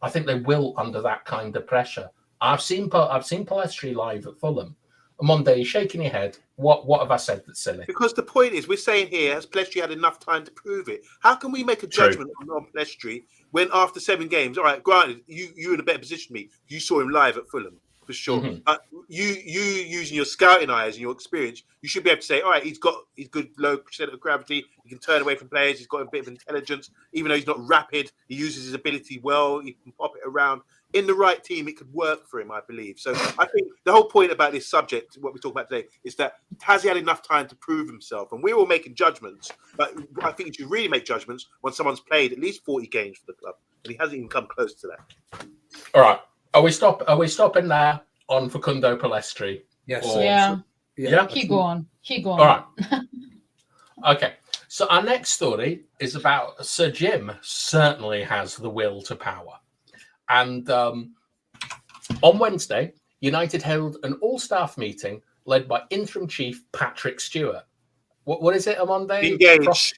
I think they will under that kind of pressure. I've seen Palestri live at Fulham. OMONDI, you're shaking your head. What have I said that's silly? Because the point is, we're saying here, has Palestri had enough time to prove it? How can we make a judgment on Palestri when after 7 games, all right, granted, you're in a better position than me. You saw him live at Fulham, for sure. Mm-hmm. You using your scouting eyes and your experience, you should be able to say, all right, he's good low center of gravity. He can turn away from players. He's got a bit of intelligence. Even though he's not rapid, he uses his ability well. He can pop it around. In the right team, it could work for him, I believe. So I think the whole point about this subject, what we talk about today, is that has he had enough time to prove himself? And we're all making judgments, but I think you should really make judgments when someone's played at least 40 games for the club, and he hasn't even come close to that. All right, are we stopping there on Facundo Palestri? Yes. Yeah. Keep going. All right. Okay. So our next story is about Sir Jim. Certainly has the will to power. And on Wednesday, United held an all-staff meeting led by interim chief Patrick Stewart. What is it, OMONDI? Engage.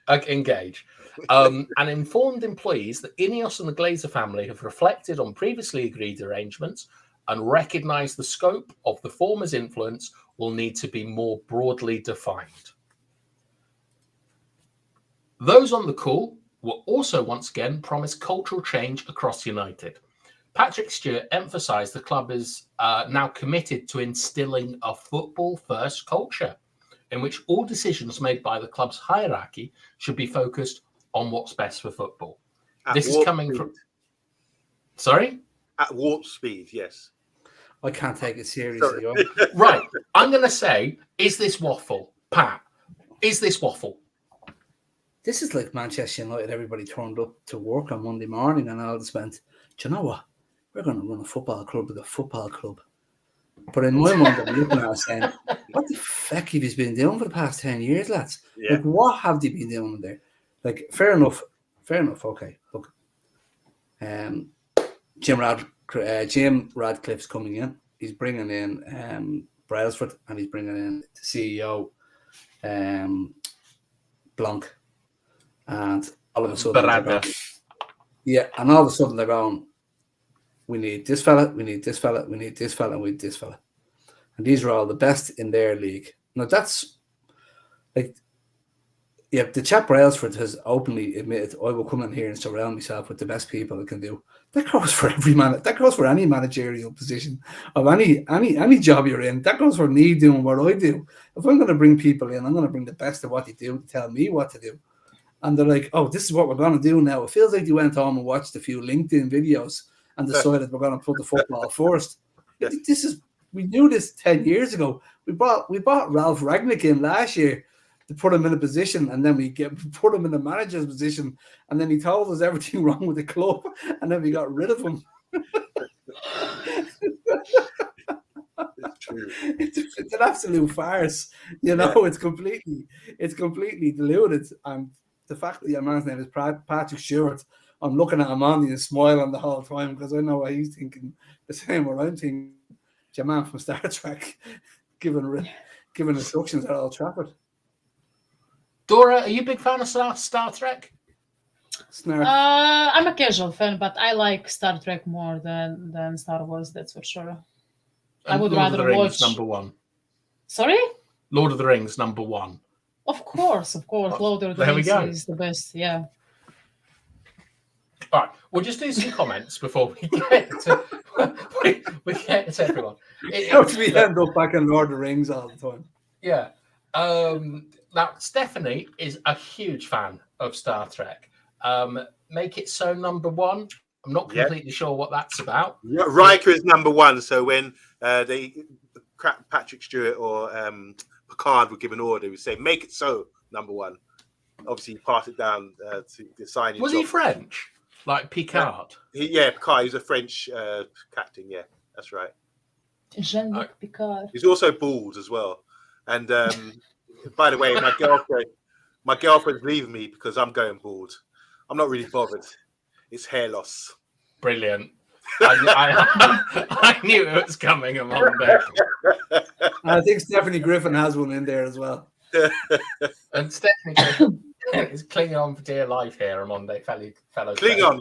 Engage. And informed employees that Ineos and the Glazer family have reflected on previously agreed arrangements and recognised the scope of the former's influence will need to be more broadly defined. Those on the call were also once again promised cultural change across United. Patrick Stewart emphasised the club is now committed to instilling a football-first culture in which all decisions made by the club's hierarchy should be focused on what's best for football. This is coming from... Sorry? At warp speed, yes. I can't take it seriously. Right. I'm going to say, is this waffle? Pat, is this waffle? This is like Manchester United. Everybody turned up to work on Monday morning and all just went, do you know what? We're going to run a football club with a football club. But in my mind, I'm looking at it saying, what the fuck have you been doing for the past 10 years, lads? Yeah. Like, what have they been doing there? Like, fair enough. Okay, look. Jim Radcliffe's coming in. He's bringing in Brailsford and he's bringing in the CEO, Blanc. And all of a sudden, and all of a sudden they're going, we need this fella, we need this fella, we need this fella, we need this fella. And these are all the best in their league. Now that's like, yeah, the chap Brailsford has openly admitted, I will come in here and surround myself with the best people I can do. That goes for every man. That goes for any managerial position of any job you're in. That goes for me doing what I do. If I'm going to bring people in, I'm going to bring the best of what they do to tell me what to do. And they're like, oh, this is what we're going to do now. It feels like you went home and watched a few LinkedIn videos and decided we're going to put the football first. Yes. We knew this 10 years ago. We brought Ralph Rangnick in last year to put him in a position, and then we put him in the manager's position, and then he told us everything wrong with the club, and then we got rid of him. It's true. It's an absolute farce. You know, it's completely deluded. And the fact that your man's name is Patrick Stewart, I'm looking at him and smiling the whole time because I know what he's thinking, the same what I'm thinking. Your man from Star Trek giving instructions at Old Trafford. Dora, are you a big fan of Star Trek? I'm a casual fan, but I like Star Trek more than Star Wars. That's for sure. And I would Lord of the rather Rings, watch. #1. Sorry? Lord of the Rings, #1. Of course. Lord of the Rings is the best. Yeah. All right, we'll just do some comments before we get to we get to everyone. How do we end up back in Lord of the Rings all the time? Yeah. Now Stephanie is a huge fan of Star Trek. Make it so #1. I'm not completely sure what that's about. Riker is #1. So when Patrick Stewart or Picard would give an order, we say make it so #1. Obviously, you pass it down to the sign. Was he French? Like Picard? Picard. He's a French captain. Yeah, that's right. Jean-Luc Picard. He's also bald as well. And by the way, my girlfriend's leaving me because I'm going bald. I'm not really bothered. It's hair loss. Brilliant. I knew it was coming a Monday. I think Stephanie Griffin has one in there as well. And Stephanie Griffin is clinging on for dear life here, a Monday fellow. Cling on.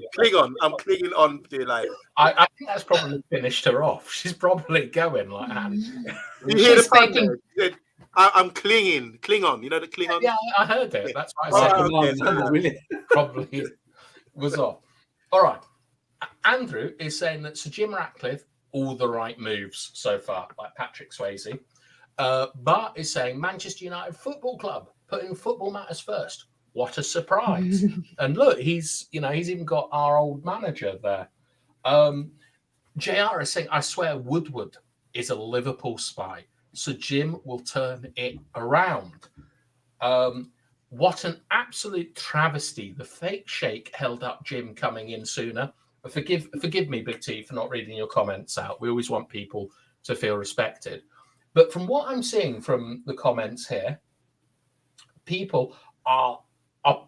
I'm clinging on for dear life. I think that's probably finished her off. She's probably going like that. You hear the pun? I'm clinging. Cling on. You know the cling on? Yeah, I heard it. That's why I said probably was off. All right. Andrew is saying that Sir Jim Ratcliffe, all the right moves so far, like Patrick Swayze. Bart is saying Manchester United Football Club, putting football matters first. What a surprise. And look, he's even got our old manager there. JR is saying, I swear Woodward is a Liverpool spy. So Jim will turn it around. What an absolute travesty. The fake shake held up Jim coming in sooner. Forgive me, Big T, for not reading your comments out. We always want people to feel respected. But from what I'm seeing from the comments here, people are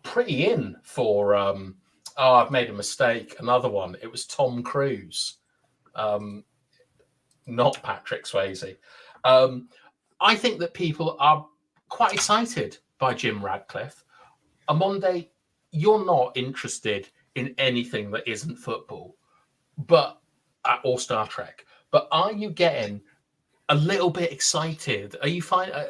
pretty in for, I've made a mistake. Another one. It was Tom Cruise, not Patrick Swayze. I think that people are quite excited by Jim Ratcliffe. Amonde, you're not interested in anything that isn't football, or Star Trek. But are you getting a little bit excited? Are you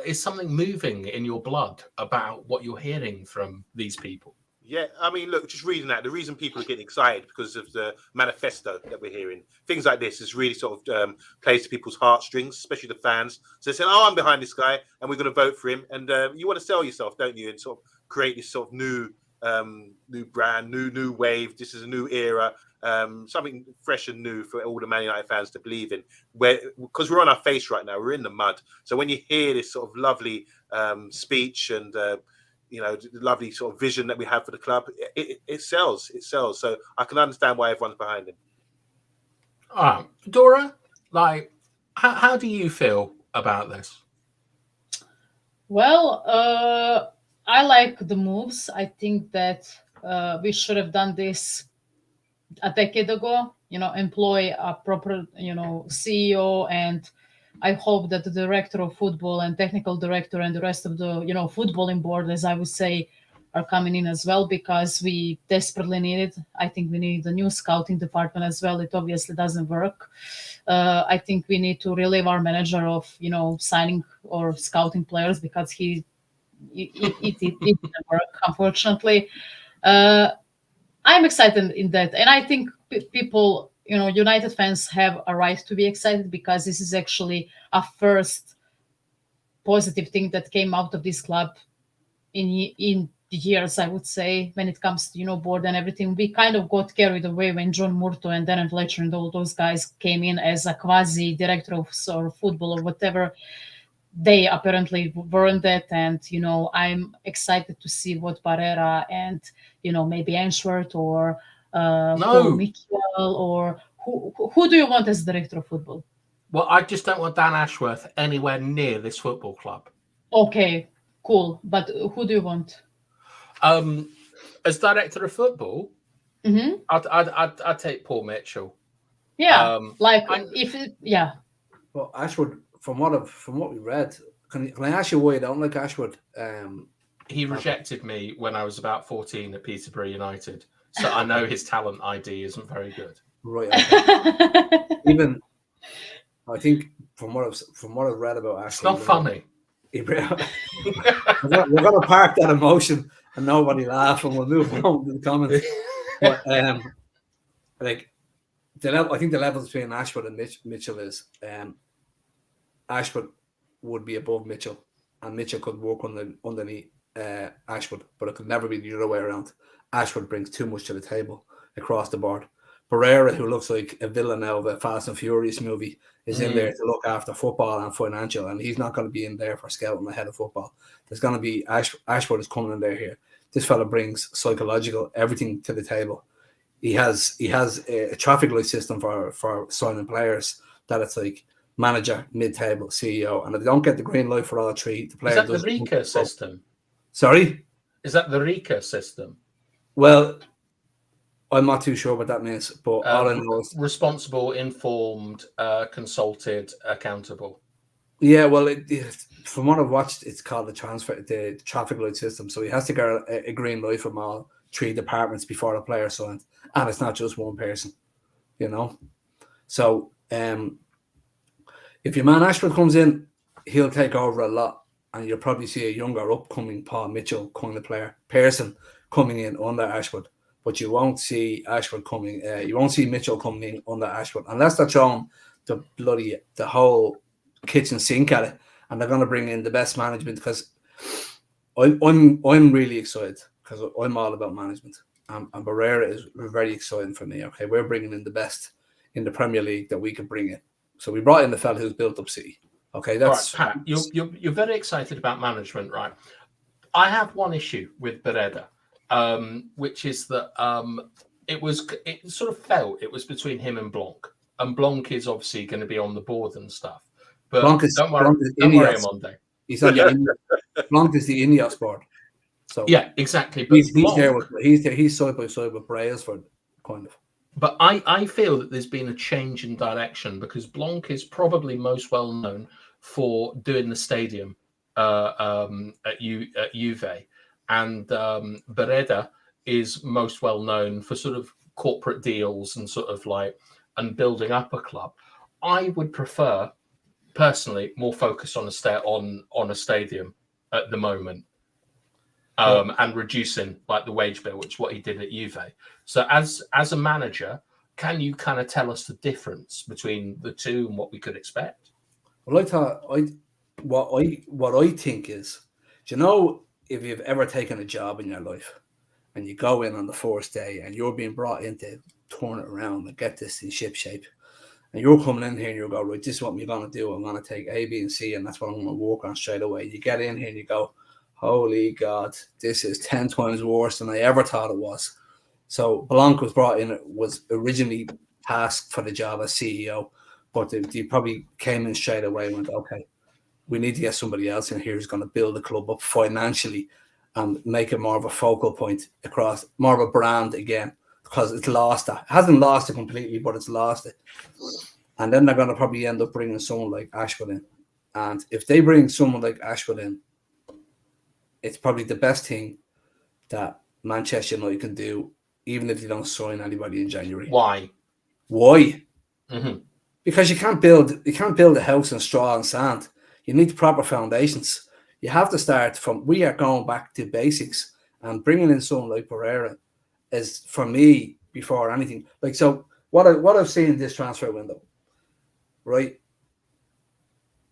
is something moving in your blood about what you're hearing from these people? Yeah, I mean, look, just reading that, the reason people are getting excited because of the manifesto that we're hearing. Things like this is really sort of plays to people's heartstrings, especially the fans. So they're saying, oh, I'm behind this guy and we're going to vote for him. And you want to sell yourself, don't you? And sort of create this sort of new brand, new wave. This is a new era, something fresh and new for all the Man United fans to believe in. Because we're on our face right now, we're in the mud. So when you hear this sort of lovely speech and the lovely sort of vision that we have for the club, it sells. It sells. So I can understand why everyone's behind him. Dora, like, how do you feel about this? Well, I like the moves. I think that we should have done this a decade ago, employ a proper, CEO, and I hope that the director of football and technical director and the rest of the, footballing board, as I would say, are coming in as well, because we desperately need it. I think we need a new scouting department as well. It obviously doesn't work. I think we need to relieve our manager of, signing or scouting players, because it didn't work, unfortunately. I'm excited in that. And I think people, United fans have a right to be excited, because this is actually a first positive thing that came out of this club in years, I would say, when it comes to, board and everything. We kind of got carried away when John Murto and Darren Fletcher and all those guys came in as a quasi director of football or whatever. They apparently weren't that, and I'm excited to see what Barrera and maybe Ainsworth or Paul Mitchell, or who do you want as director of football? Well, I just don't want Dan Ashworth anywhere near this football club. Okay, cool. But who do you want? As director of football, I'd take Paul Mitchell. Yeah, Well, Ashworth, from what we read, can I ask you why you don't like Ashworth? He rejected me when I was about 14 at Peterborough United, so I know his talent ID isn't very good. Right. Okay. Even I think from what I've read about Ashley, it's not funny. We're gonna park that emotion and nobody laugh, and we'll move on to the comments. But like I think the level between Ashwood and Mitchell is Ashwood would be above Mitchell, and Mitchell could work underneath Ashwood, but it could never be the other way around. Ashwood brings too much to the table across the board. Pereira, who looks like a villain now of a Fast and Furious movie, is in there to look after football and financial, and he's not going to be in there for scouting ahead of football. There's going to be Ashwood is coming in there here. This fella brings psychological everything to the table. He has a traffic light system for signing players that it's like manager, mid-table, CEO, and if they don't get the green light for all three, the player is that the RICA system? Sorry? Is that the RICA system? Well, I'm not too sure what that means, but all I know is responsible, informed, consulted, accountable. Yeah, well, from what I've watched, it's called the traffic light system. So he has to get a green light from all three departments before a player signs, and it's not just one person, you know. So if your man Ashford comes in, he'll take over a lot, and you'll probably see a younger, upcoming Paul Mitchell kind of person coming in under Ashford. But you won't see Ashford coming. You won't see Mitchell coming in under Ashford unless they're throwing the whole kitchen sink at it, and they're going to bring in the best management. Because I'm really excited because I'm all about management, and Barrera is very exciting for me. Okay, we're bringing in the best in the Premier League that we can bring in. So we brought in the fella who's built up City. Okay, that's all right, Pat. You're very excited about management, right? I have one issue with Barrera. Which is that it sort of felt it was between him and Blanc. And Blanc is obviously going to be on the board and stuff. But don't worry, Monday. He's on Blanc is the Ineos board. So yeah, exactly. But he's there with he's side by side with Brailsford, kind of. But I feel that there's been a change in direction because Blanc is probably most well known for doing the stadium at Juve. And Barrera is most well known for sort of corporate deals and sort of like and building up a club. I would prefer, personally, more focus on a stadium at the moment, and reducing like the wage bill, which is what he did at Juve. So as a manager, can you kind of tell us the difference between the two and what we could expect? Well, what I think is, do you know? If you've ever taken a job in your life and you go in on the first day and you're being brought in to turn it around and get this in ship shape, and you're coming in here and you go, right, this is what we're going to do. I'm going to take A, B, and C, and that's what I'm going to work on straight away. You get in here and you go, holy God, this is 10 times worse than I ever thought it was. So Blanc was brought in, was originally tasked for the job as CEO, but they probably came in straight away and went, okay, we need to get somebody else in here who's going to build the club up financially and make it more of a focal point across, more of a brand again, because it's lost that. It hasn't lost it completely, but it's lost it. And then they're going to probably end up bringing someone like Ashford in. And if they bring someone like Ashford in, it's probably the best thing that Manchester United can do, even if they don't sign anybody in January. Why? Mm-hmm. Because you can't build a house in straw and sand. You need proper foundations. You have to start from, we are going back to basics, and bringing in someone like Pereira is, for me, before anything. Like, so what I've seen this transfer window, right?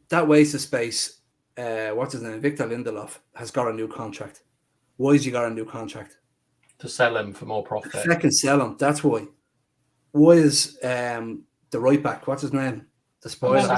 That waste of space, what's his name? Victor Lindelof has got a new contract. Why has he got a new contract? To sell him for more profit. Second sell him, that's why. Why is the right back, what's his name? The spoiler.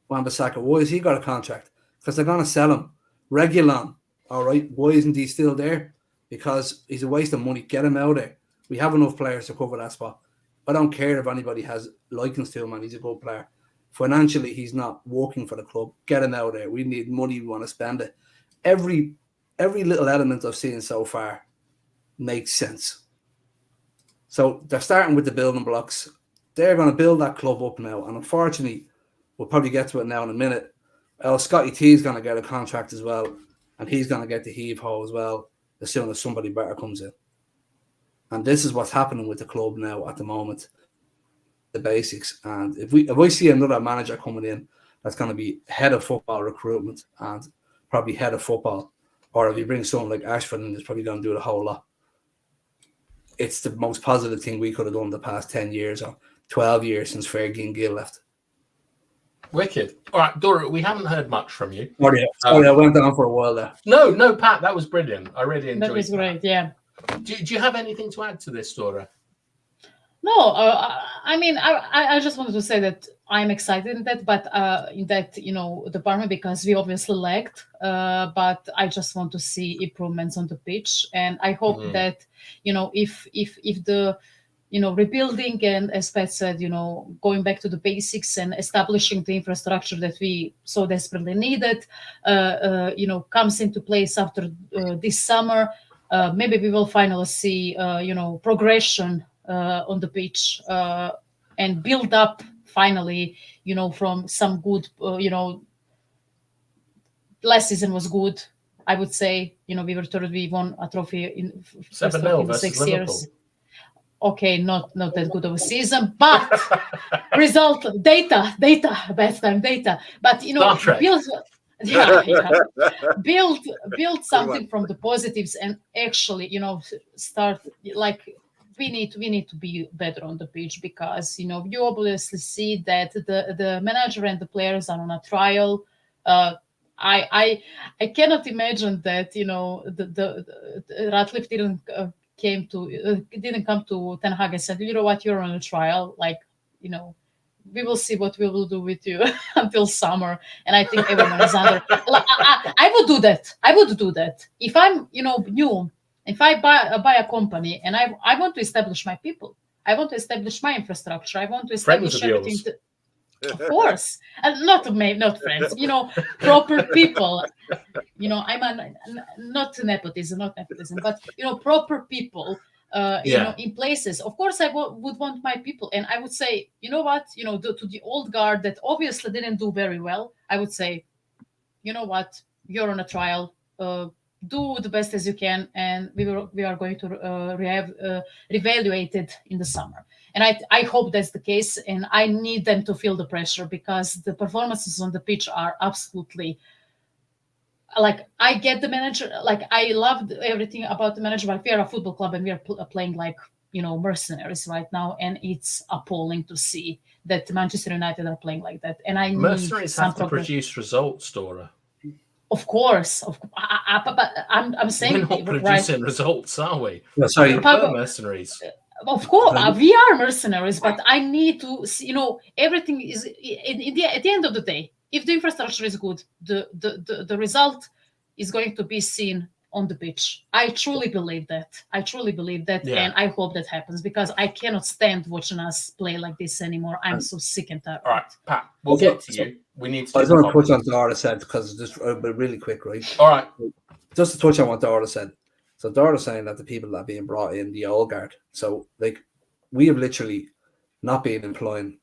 Wan-Bissaka. Why has he got a contract? Because they're going to sell him. Reguilon, all right. Why isn't he still there? Because he's a waste of money. Get him out there. We have enough players to cover that spot. I don't care if anybody has likings to him and he's a good player. Financially, he's not working for the club. Get him out there. We need money. We want to spend it. Every little element I've seen so far makes sense. So they're starting with the building blocks. They're going to build that club up now. And unfortunately, we'll probably get to it now in a minute. Scotty T is going to get a contract as well. and he's going to get the heave-ho as well as soon as somebody better comes in. And this is what's happening with the club now at the moment, the basics. And if I see another manager coming in that's going to be head of football recruitment and probably head of football, or if you bring someone like Ashford in, it's probably going to do the whole lot. It's the most positive thing we could have done the past 10 years or 12 years since Fergie and Gill left. Wicked. All right, Dora, we haven't heard much from you. Sorry, I went on for a while there. No, Pat, that was brilliant. I really enjoyed it. That was great, yeah. Do you have anything to add to this, Dora? No, I mean, I just wanted to say that I'm excited in that, but in that, department, because we obviously lacked, but I just want to see improvements on the pitch. And I hope that, if the, rebuilding and, as Pat said, going back to the basics and establishing the infrastructure that we so desperately needed, comes into place after this summer, maybe we will finally see, progression on the pitch and build up finally, from some good, last season was good. I would say, we were third, we won a trophy in 7-0 versus 6 Liverpool. years. Okay, not that good of a season, but result data, BATHTIME data. But build something from the positives and actually, start like we need to be better on the pitch, because you obviously see that the manager and the players are on a trial. I cannot imagine that the Ratcliffe didn't come to Ten Hag and said, you know what, you're on a trial, we will see what we will do with you until summer. And I think everyone is under. I would do that. I would do that if I'm new. If I buy a company and I want to establish my people, I want to establish my infrastructure, I want to establish everything. Of course, and not friends. Proper people. I'm not nepotism, but proper people. In places. Of course, I would want my people, and I would say, you know what, to the old guard that obviously didn't do very well, I would say, you know what, you're on a trial. Do the best as you can, and we are going to reevaluate it in the summer. And I hope that's the case, and I need them to feel the pressure, because the performances on the pitch are absolutely. I get the manager, I loved everything about the manager, but we are a football club and we are playing like, mercenaries right now. And it's appalling to see that Manchester United are playing like that. And I mercenaries have to produce results, Dora. Of course. But I'm saying we're not producing results, are we? No, sorry. We're mercenaries. Of course, we are mercenaries, but I need to see, everything is at the end of the day. If the infrastructure is good, the result is going to be seen on the pitch. I truly believe that. Yeah. And I hope that happens, because I cannot stand watching us play like this anymore. I'm so sick and tired. All right, Pat, we'll get to you. We need to. I just want to touch on what Dora said, because it's just really quick, right? All right. Just to touch on what Dora said. So Dora's saying that the people that are being brought in, the old guard. So we have literally not been employing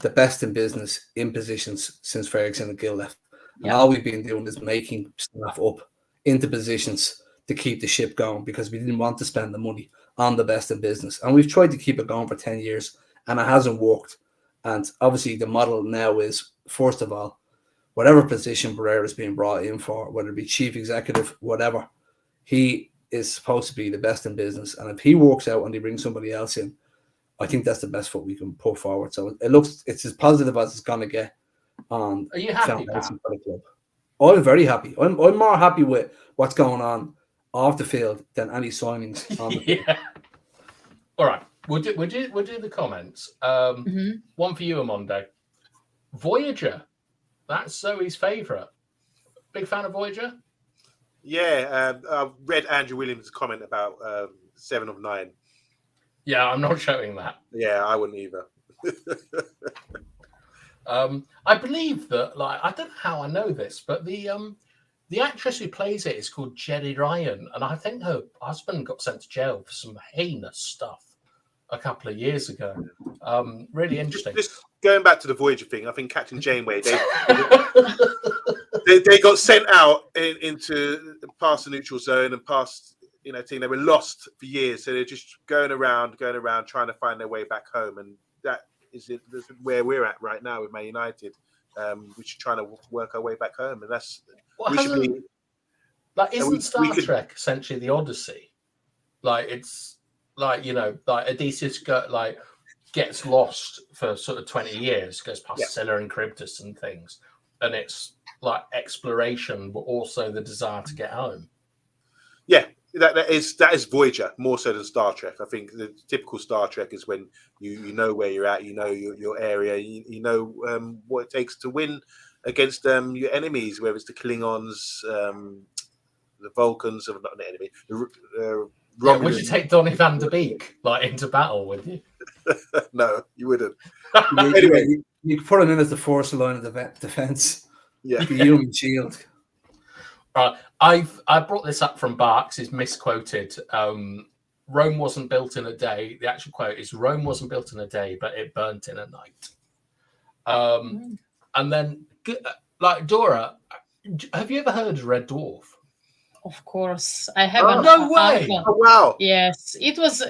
the best in business in positions since Ferguson and Gill left. And all we've been doing is making staff up into positions to keep the ship going, because we didn't want to spend the money on the best in business. And we've tried to keep it going for 10 years and it hasn't worked. And obviously the model now is, first of all, whatever position Pereira is being brought in for, whether it be chief executive, whatever, he is supposed to be the best in business. And if he works out and they bring somebody else in, I think that's the best foot we can put forward. So it's as positive as it's going to get. Are you happy, Pat? For the club. I'm very happy. I'm more happy with what's going on off the field than any signings on the field. All right. We'll do the comments. One for you, Amondo. Voyager. That's Zoe's favourite. Big fan of Voyager? Yeah, I've read Andrew Williams' comment about 7 of 9. Yeah, I'm not showing that. Yeah, I wouldn't either. I believe that, I don't know how I know this, but the actress who plays it is called Jerry Ryan, and I think her husband got sent to jail for some heinous stuff a couple of years ago. Really interesting. Just going back to the Voyager thing, I think Captain Janeway, They got sent out into past the neutral zone and past, team. They were lost for years, so they're just going around, trying to find their way back home, and that is where we're at right now with Man United. We're just trying to work our way back home, and that's isn't Star Trek essentially the Odyssey? Like it's like Odysseus gets lost for sort of 20 years, goes past Scylla and Charybdis and things, and it's like exploration, but also the desire to get home. Yeah, that is Voyager more so than Star Trek. I think the typical Star Trek is when you know where you're at, you know your area, you know what it takes to win against your enemies, whether it's the Klingons, the Vulcans, not an enemy. Would you take Donny van der Beek into battle? Would you? No, you wouldn't. Anyway, you could put him in as the force line of defense. Yeah, the human shield. I brought this up from Barks. He's misquoted. Rome wasn't built in a day. The actual quote is, "Rome wasn't built in a day, but it burnt in a night." And then, Dora, have you ever heard of Red Dwarf? Of course, I haven't. No way! Oh, wow. Yes, it was.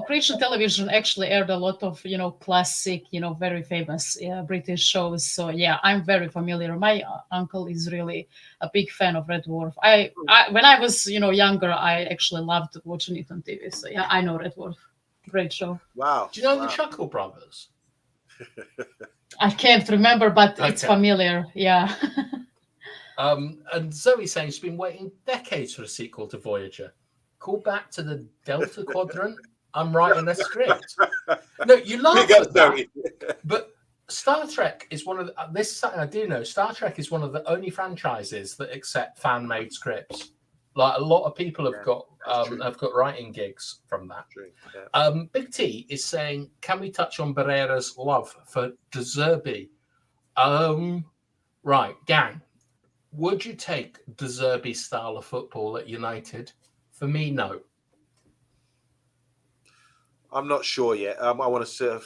Christian television actually aired a lot of classic, very famous British shows. So yeah, I'm very familiar. My uncle is really a big fan of Red Dwarf. I when I was younger, I actually loved watching it on TV. So yeah, I know Red Dwarf. Great show. Wow. Do you know the Chuckle Brothers? I can't remember, but it's familiar. Yeah. And Zoe's saying she's been waiting decades for a sequel to Voyager. Call back to the Delta Quadrant. I'm writing a script. No, you laugh at that. But Star Trek is one of the, this is something I do know. Star Trek is one of the only franchises that accept fan-made scripts. Like a lot of people have got writing gigs from that. Yeah. Big T is saying, can we touch on Barrera's love for De Zerbi? Right, gang. Would you take De Zerbi's style of football at United? For me, no. I'm not sure yet. I want to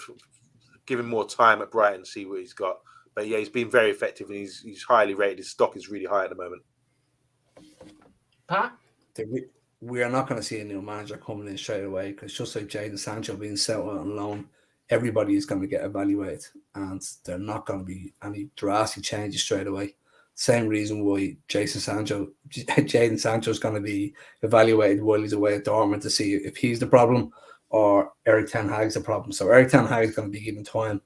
give him more time at Brighton, see what he's got. But yeah, he's been very effective and he's highly rated. His stock is really high at the moment. Pat? We are not going to see a new manager coming in straight away, because just like Jadon Sancho being settled on loan, everybody is going to get evaluated, and there are not going to be any drastic changes straight away. Same reason why Jadon Sancho is going to be evaluated while he's away at Dortmund to see if he's the problem or Erik ten Hag's the problem. So Erik ten Hag is going to be given time.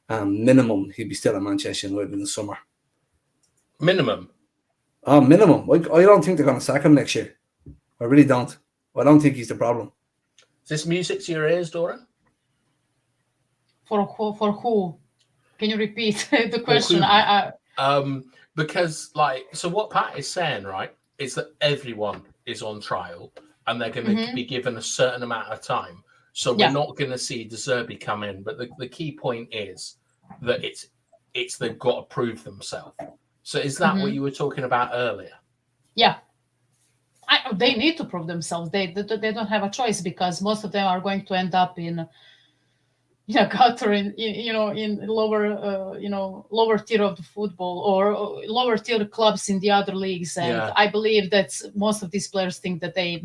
Minimum, he'll be still at Manchester United in the summer. Minimum? Minimum. I don't think they're going to sack him next year. I really don't. I don't think he's the problem. Is this music to your ears, Dora? For who? Can you repeat the question? Because so what Pat is saying, right, is that everyone is on trial and they're going to be given a certain amount of time. So we're not going to see De Zerbi come in. But the key point is that it's they've got to prove themselves. So is that what you were talking about earlier? Yeah. They need to prove themselves. They don't have a choice, because most of them are going to end up in gutter in lower tier of the football, or lower tier clubs in the other leagues. And I believe that most of these players think that they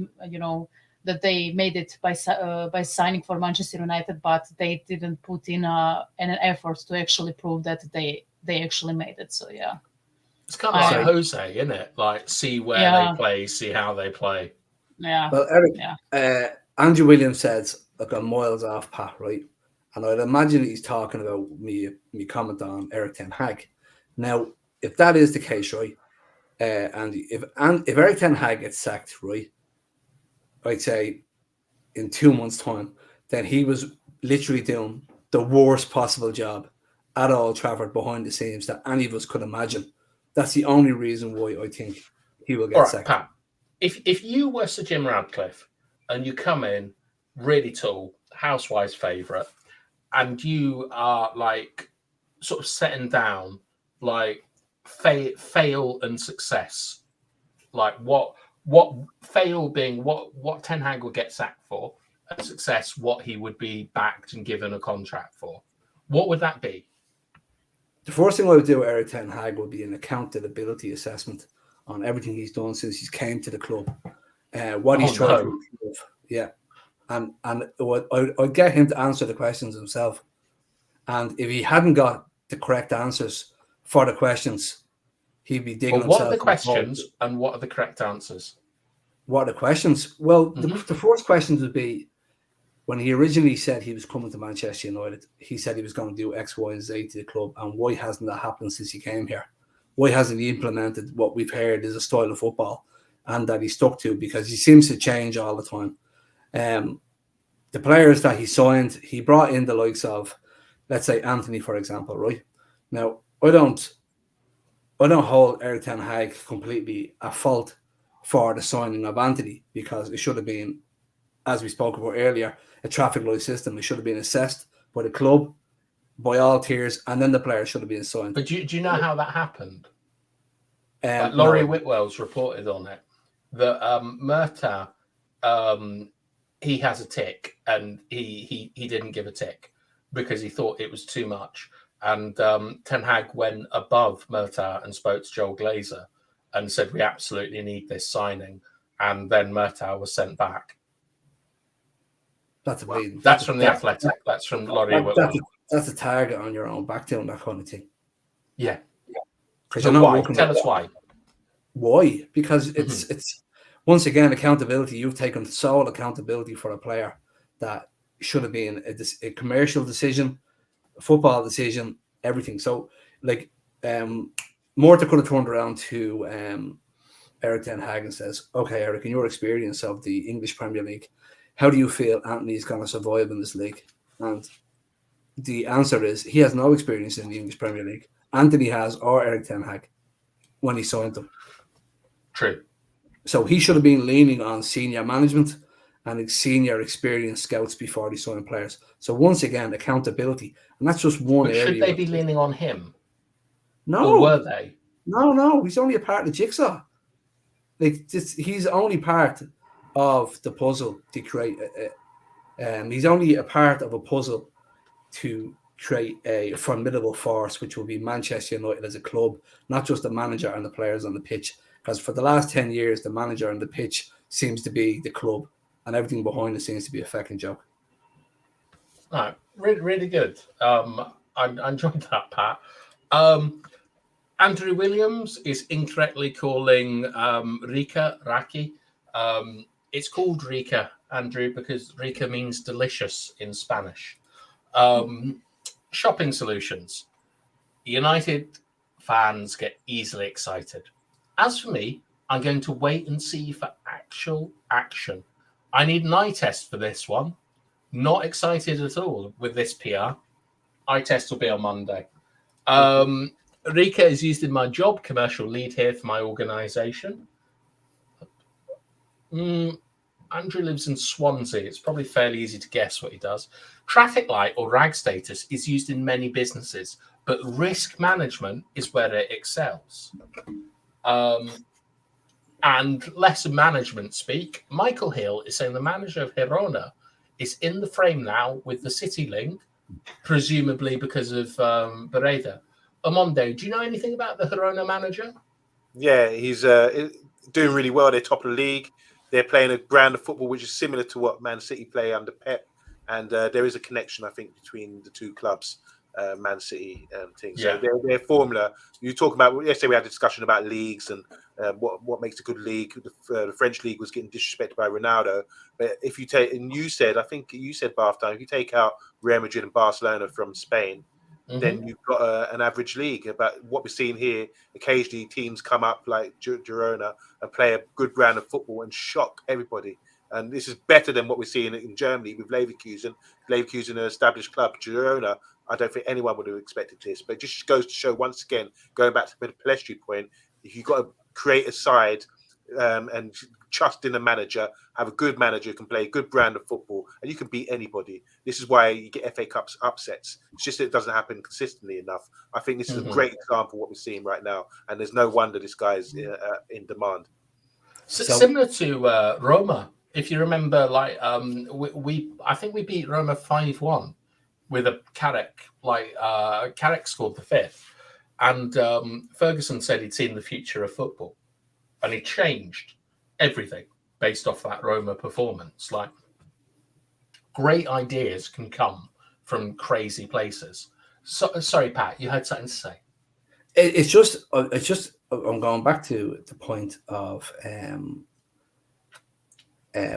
made it by signing for Manchester United, but they didn't put in an effort to actually prove that they actually made it. So yeah. It's kind of like Jose, isn't it? Like, see where they play, see how they play. Yeah. Well, Eric, Andrew Williams says, look, I'm miles off Pat, right? And I'd imagine he's talking about me comment on Erik ten Hag. Now, if that is the case, right, and if Erik ten Hag gets sacked, right, I'd say in 2 months' time, then he was literally doing the worst possible job at Old Trafford behind the scenes that any of us could imagine. That's the only reason why I think he will get sacked. Pat, if you were Sir Jim Radcliffe and you come in really tall, housewife's favourite, and you are sort of setting down fail and success, what fail being what Ten Hag would get sacked for, and success what he would be backed and given a contract for, what would that be? the first thing I would do, Eric Ten Hag, would be an accountability assessment on everything he's done since he's came to the club, what he's tried to improve. Yeah, and I'd get him to answer the questions himself. And if he hadn't got the correct answers for the questions, he'd be digging himself. What are the questions and what are the correct answers? What are the questions? Well, the first questions would be, when he originally said he was coming to Manchester United, he said he was going to do X, Y, and Z to the club. And why hasn't that happened since he came here? Why hasn't he implemented what we've heard is a style of football and that he stuck to? Because he seems to change all the time. The players that he signed, he brought in the likes of, let's say, Anthony, for example, right? Now, I don't hold Eric Ten Hag completely at fault for the signing of Anthony, because it should have been, as we spoke about earlier, a traffic light system. It should have been assessed by the club, by all tiers, and then the players should have been assigned. But do you know how that happened? Laurie Whitwell's reported on it that Murta, he has a tick, and he didn't give a tick because he thought it was too much. And Ten Hag went above Murta and spoke to Joel Glazer and said, we absolutely need this signing. And then Murta was sent back. That's amazing. That's from The Athletic. That's from Laurie Whitwell. That's a target on your own back, doing that kind of thing. Yeah. So why? Tell us why. Why? Because it's once again accountability. You've taken sole accountability for a player that should have been a commercial decision, a football decision, everything. So, like, Morta could have turned around to Eric Ten Hag and says, "Okay, Eric, in your experience of the English Premier League, how do you feel Anthony's going to survive in this league?" And the answer is he has no experience in the English Premier League. Anthony has, or Eric Ten Hag, when he signed them. True. So he should have been leaning on senior management and senior experienced scouts before he signed players. So once again, accountability. And that's just one area. Should they be leaning on him? No. Or were they? No. He's only a part of the jigsaw. He's only part of the puzzle to create he's only a part of a puzzle to create a formidable force, which will be Manchester United as a club, not just the manager and the players on the pitch. Because for the last 10 years, the manager and the pitch seems to be the club, and everything behind it seems to be a fucking joke. No, really good. I enjoyed that, Pat. Andrew Williams is incorrectly calling Raki. It's called Rica, Andrew, because Rica means delicious in Spanish. Shopping solutions. United fans get easily excited. As for me, I'm going to wait and see for actual action. I need an eye test for this one. Not excited at all with this PR. Eye test will be on Monday. Rica is used in my job, commercial lead here for my organisation. Andrew lives in Swansea. It's probably fairly easy to guess what he does. Traffic light or RAG status is used in many businesses, but risk management is where it excels. And less management speak. Michael Hill is saying the manager of Girona is in the frame now with the City link, presumably because of Bereda. Omondi, do you know anything about the Girona manager? Yeah, he's doing really well. They're top of the league. They're playing a brand of football which is similar to what Man City play under Pep. And there is a connection, I think, between the two clubs, Man City things. Yeah. So their formula, you talk about, yesterday we had a discussion about leagues and what makes a good league. The French league was getting disrespected by Ronaldo. But if you take, and you said, I think you said, Bathtime, if you take out Real Madrid and Barcelona from Spain, then you've got an average league. About what we're seeing here, occasionally teams come up like Girona and play a good brand of football and shock everybody. And this is better than what we're seeing in Germany with Leverkusen. Leverkusen, an established club. Girona, I don't think anyone would have expected this. But it just goes to show, once again, going back to the Pelestri point, if you've got to create a side and trust in a manager, have a good manager who can play a good brand of football, and you can beat anybody. This is why you get FA Cups upsets. It's just that it doesn't happen consistently enough. I think this is a great example of what we're seeing right now, and there's no wonder this guy's in demand. Similar to Roma, if you remember, like I think we beat Roma 5-1 with a Carrick. Carrick scored the fifth. And Ferguson said he'd seen the future of football, and he changed everything based off that Roma performance. Like, great ideas can come from crazy places. So, sorry, Pat, you had something to say. It's just I'm going back to the point of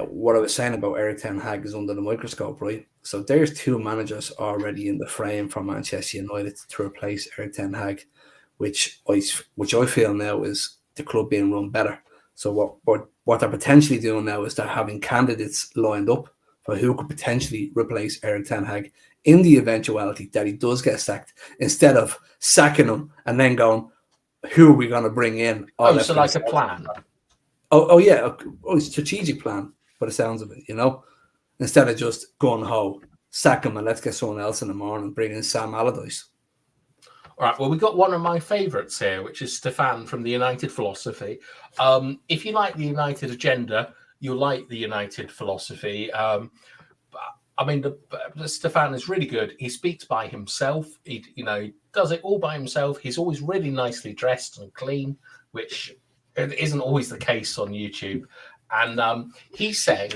what I was saying about Erik ten Hag is under the microscope, right? So there's 2 managers already in the frame for Manchester United to replace Erik ten Hag, which I feel now is the club being run better. So what they're potentially doing now is they're having candidates lined up for who could potentially replace Erik ten Hag in the eventuality that he does get sacked, instead of sacking him and then going, who are we going to bring in? So like a plan. Oh yeah, a strategic plan, by the sounds of it, instead of just gung ho, sack him and let's get someone else in the morning, bring in Sam Allardyce. All right, well, we got one of my favourites here, which is Stefan from the United Philosophy. If you like the United agenda, you'll like the United Philosophy. Stefan is really good. He speaks by himself. He does it all by himself. He's always really nicely dressed and clean, which isn't always the case on YouTube. And he's saying,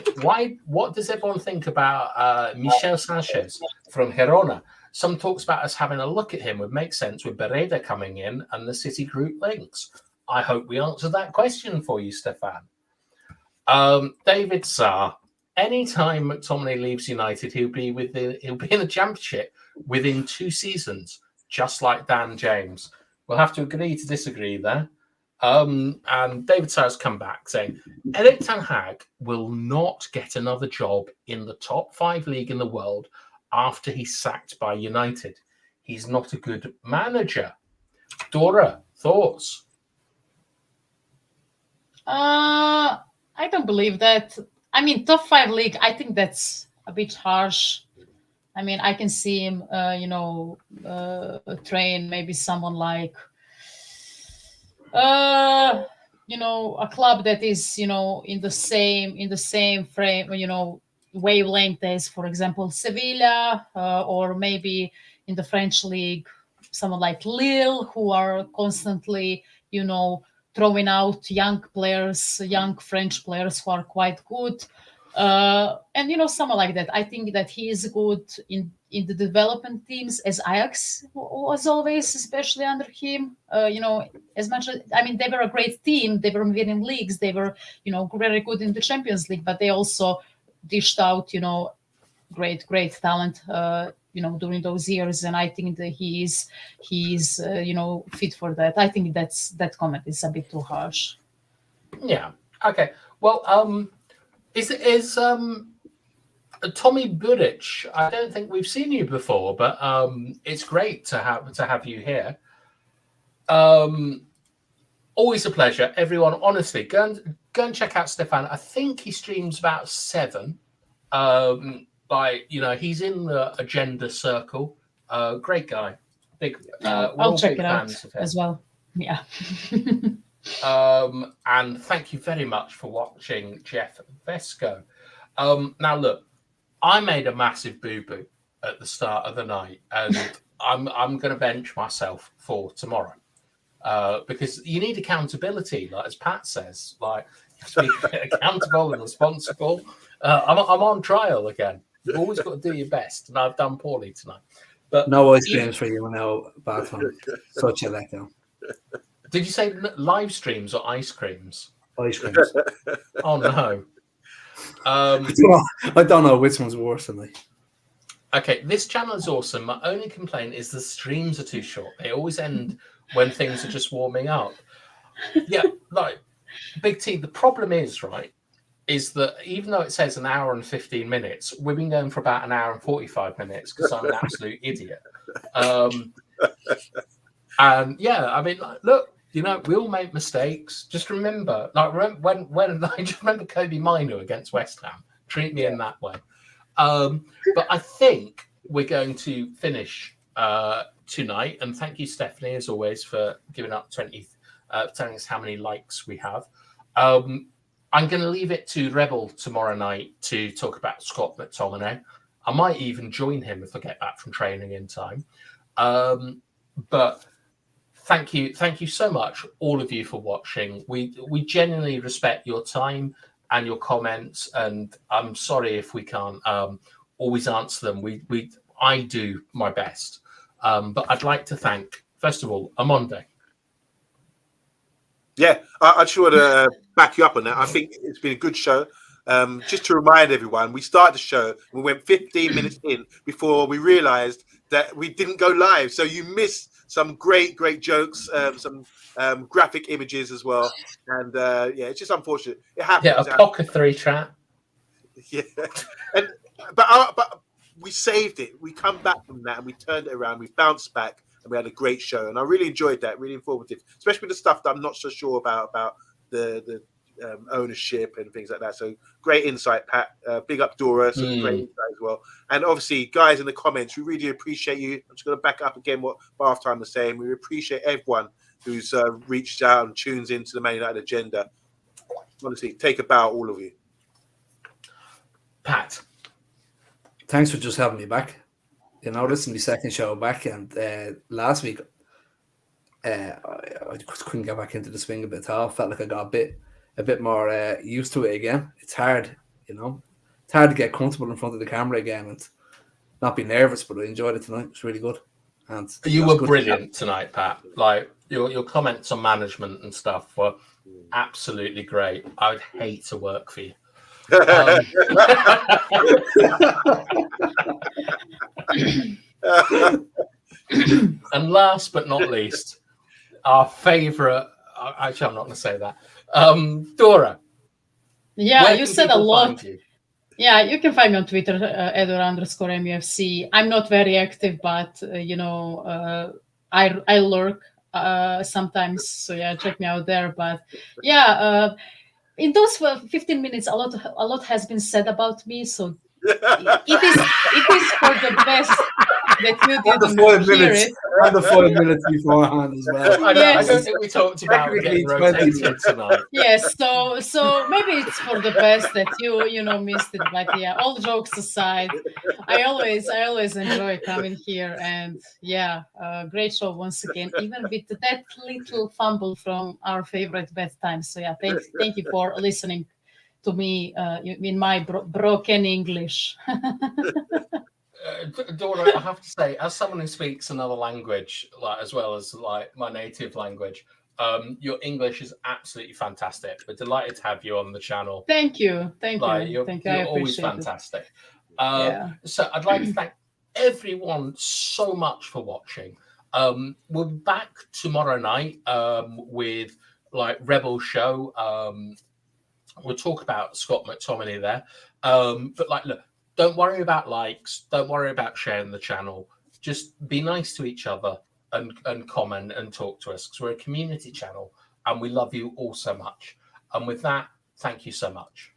what does everyone think about Michel Sanchez from Girona? Some talks about us having a look at him would make sense with Bereda coming in and the City group links. I hope we answered that question for you, Stefan. David Saar, anytime McTominay leaves United, he'll be in the Championship within 2 seasons, just like Dan James. We'll have to agree to disagree there. And David Saar has come back saying, Erik ten Hag will not get another job in the top 5 league in the world after he's sacked by United. He's not a good manager. Dora, thoughts? I don't believe that. I mean, top 5 league, I think that's a bit harsh. I mean, I can see him, train maybe someone like, a club that is, in the same frame, wavelength as, for example, Sevilla, or maybe in the French league, someone like Lille, who are constantly, throwing out young French players who are quite good. And, someone like that. I think that he is good in the development teams, as Ajax was always, especially under him. As much as, they were a great team. They were winning leagues. They were, very good in the Champions League, but they also dished out, great talent, during those years. And I think that he is fit for that. I think that comment is a bit too harsh. Yeah. Okay. Well, is Tommy Buric? I don't think we've seen you before, but it's great to have you here. Always a pleasure, everyone. Honestly, go and check out Stefan. I think he streams about 7. He's in the agenda circle. Great guy. Big. I'll check it out as well. Yeah. And thank you very much for watching, Jeff Vesco. Now look, I made a massive boo-boo at the start of the night, and I'm going to bench myself for tomorrow. Because you need accountability, like as Pat says, like you have to be accountable and responsible. I'm on trial again. You've always got to do your best, and I've done poorly tonight. But no ice creams for you now, BATHTIME. Such a letdown. Did you say live streams or ice creams? Ice creams. Oh no. I don't know which one's worse than me. Okay, this channel is awesome. My only complaint is the streams are too short. They always end when things are just warming up. Yeah, like Big T, the problem is, right, is that even though it says an hour and 15 minutes, we've been going for about an hour and 45 minutes because I'm an absolute idiot. And yeah, look, we all make mistakes. Just remember, when I just remember Kobe Minu against West Ham. Treat me in that way. But I think we're going to finish tonight. And thank you, Stephanie, as always, for giving up telling us how many likes we have. I'm going to leave it to Rebel tomorrow night to talk about Scott McTominay. I might even join him if I get back from training in time. But thank you so much, all of you, for watching. We genuinely respect your time and your comments, and I'm sorry if we can't always answer them. I do my best, but I'd like to thank, first of all, OMONDI. Yeah, I just want to back you up on that. I think it's been a good show. Just to remind everyone, we started the show, we went 15 minutes in before we realized that we didn't go live. So you missed some great jokes, some graphic images as well. And yeah, it's just unfortunate. It happens. Yeah, a Pocket 3 chat. Yeah, but we saved it. We come back from that and we turned it around. We bounced back and we had a great show. And I really enjoyed that. Really informative, especially the stuff that I'm not so sure about the ownership and things like that. So great insight, Pat. Big up Dora, some great insight as well. And obviously, guys in the comments, we really appreciate you. I'm just going to back up again what Bathtime was saying. We appreciate everyone who's reached out and tunes into the Man United agenda. Honestly, take a bow, all of you. Pat, thanks for just having me back. You know, this is my second show back, and last week I couldn't get back into the swing of it at all. Felt like I got a bit more used to it again. It's hard, you know. It's hard to get comfortable in front of the camera again and not be nervous, but I enjoyed it tonight. It was really good. And you were brilliant tonight, Pat. Like your comments on management and stuff were absolutely great. I would hate to work for you. And last but not least, our favorite, actually I'm not going to say that, Dora. Yeah, you said a lot. Yeah, you can find me on Twitter, @Edor_MUFC. I'm not very active, but you know, I lurk sometimes. So yeah, check me out there. But yeah, in those 15 minutes, a lot has been said about me. So it is for the best that you didn't hear it. And the 5 minutes beforehand as well. I don't think we talked about getting rotated tonight. Yes, so maybe it's for the best that you know missed it. But yeah, all jokes aside, I always enjoy coming here, and yeah, great show once again, even with that little fumble from our favorite Bathtime. So yeah, thank you for listening to me in my broken English. Dora, I have to say, as someone who speaks another language, like as well as like my native language, your English is absolutely fantastic. We're delighted to have you on the channel. Thank you. You're always fantastic. So I'd like to thank everyone so much for watching. We're back tomorrow night with like Rebel Show. We'll talk about Scott McTominay there. But like, look, don't worry about likes. Don't worry about sharing the channel. Just be nice to each other and comment and talk to us, because we're a community channel and we love you all so much. And with that, thank you so much.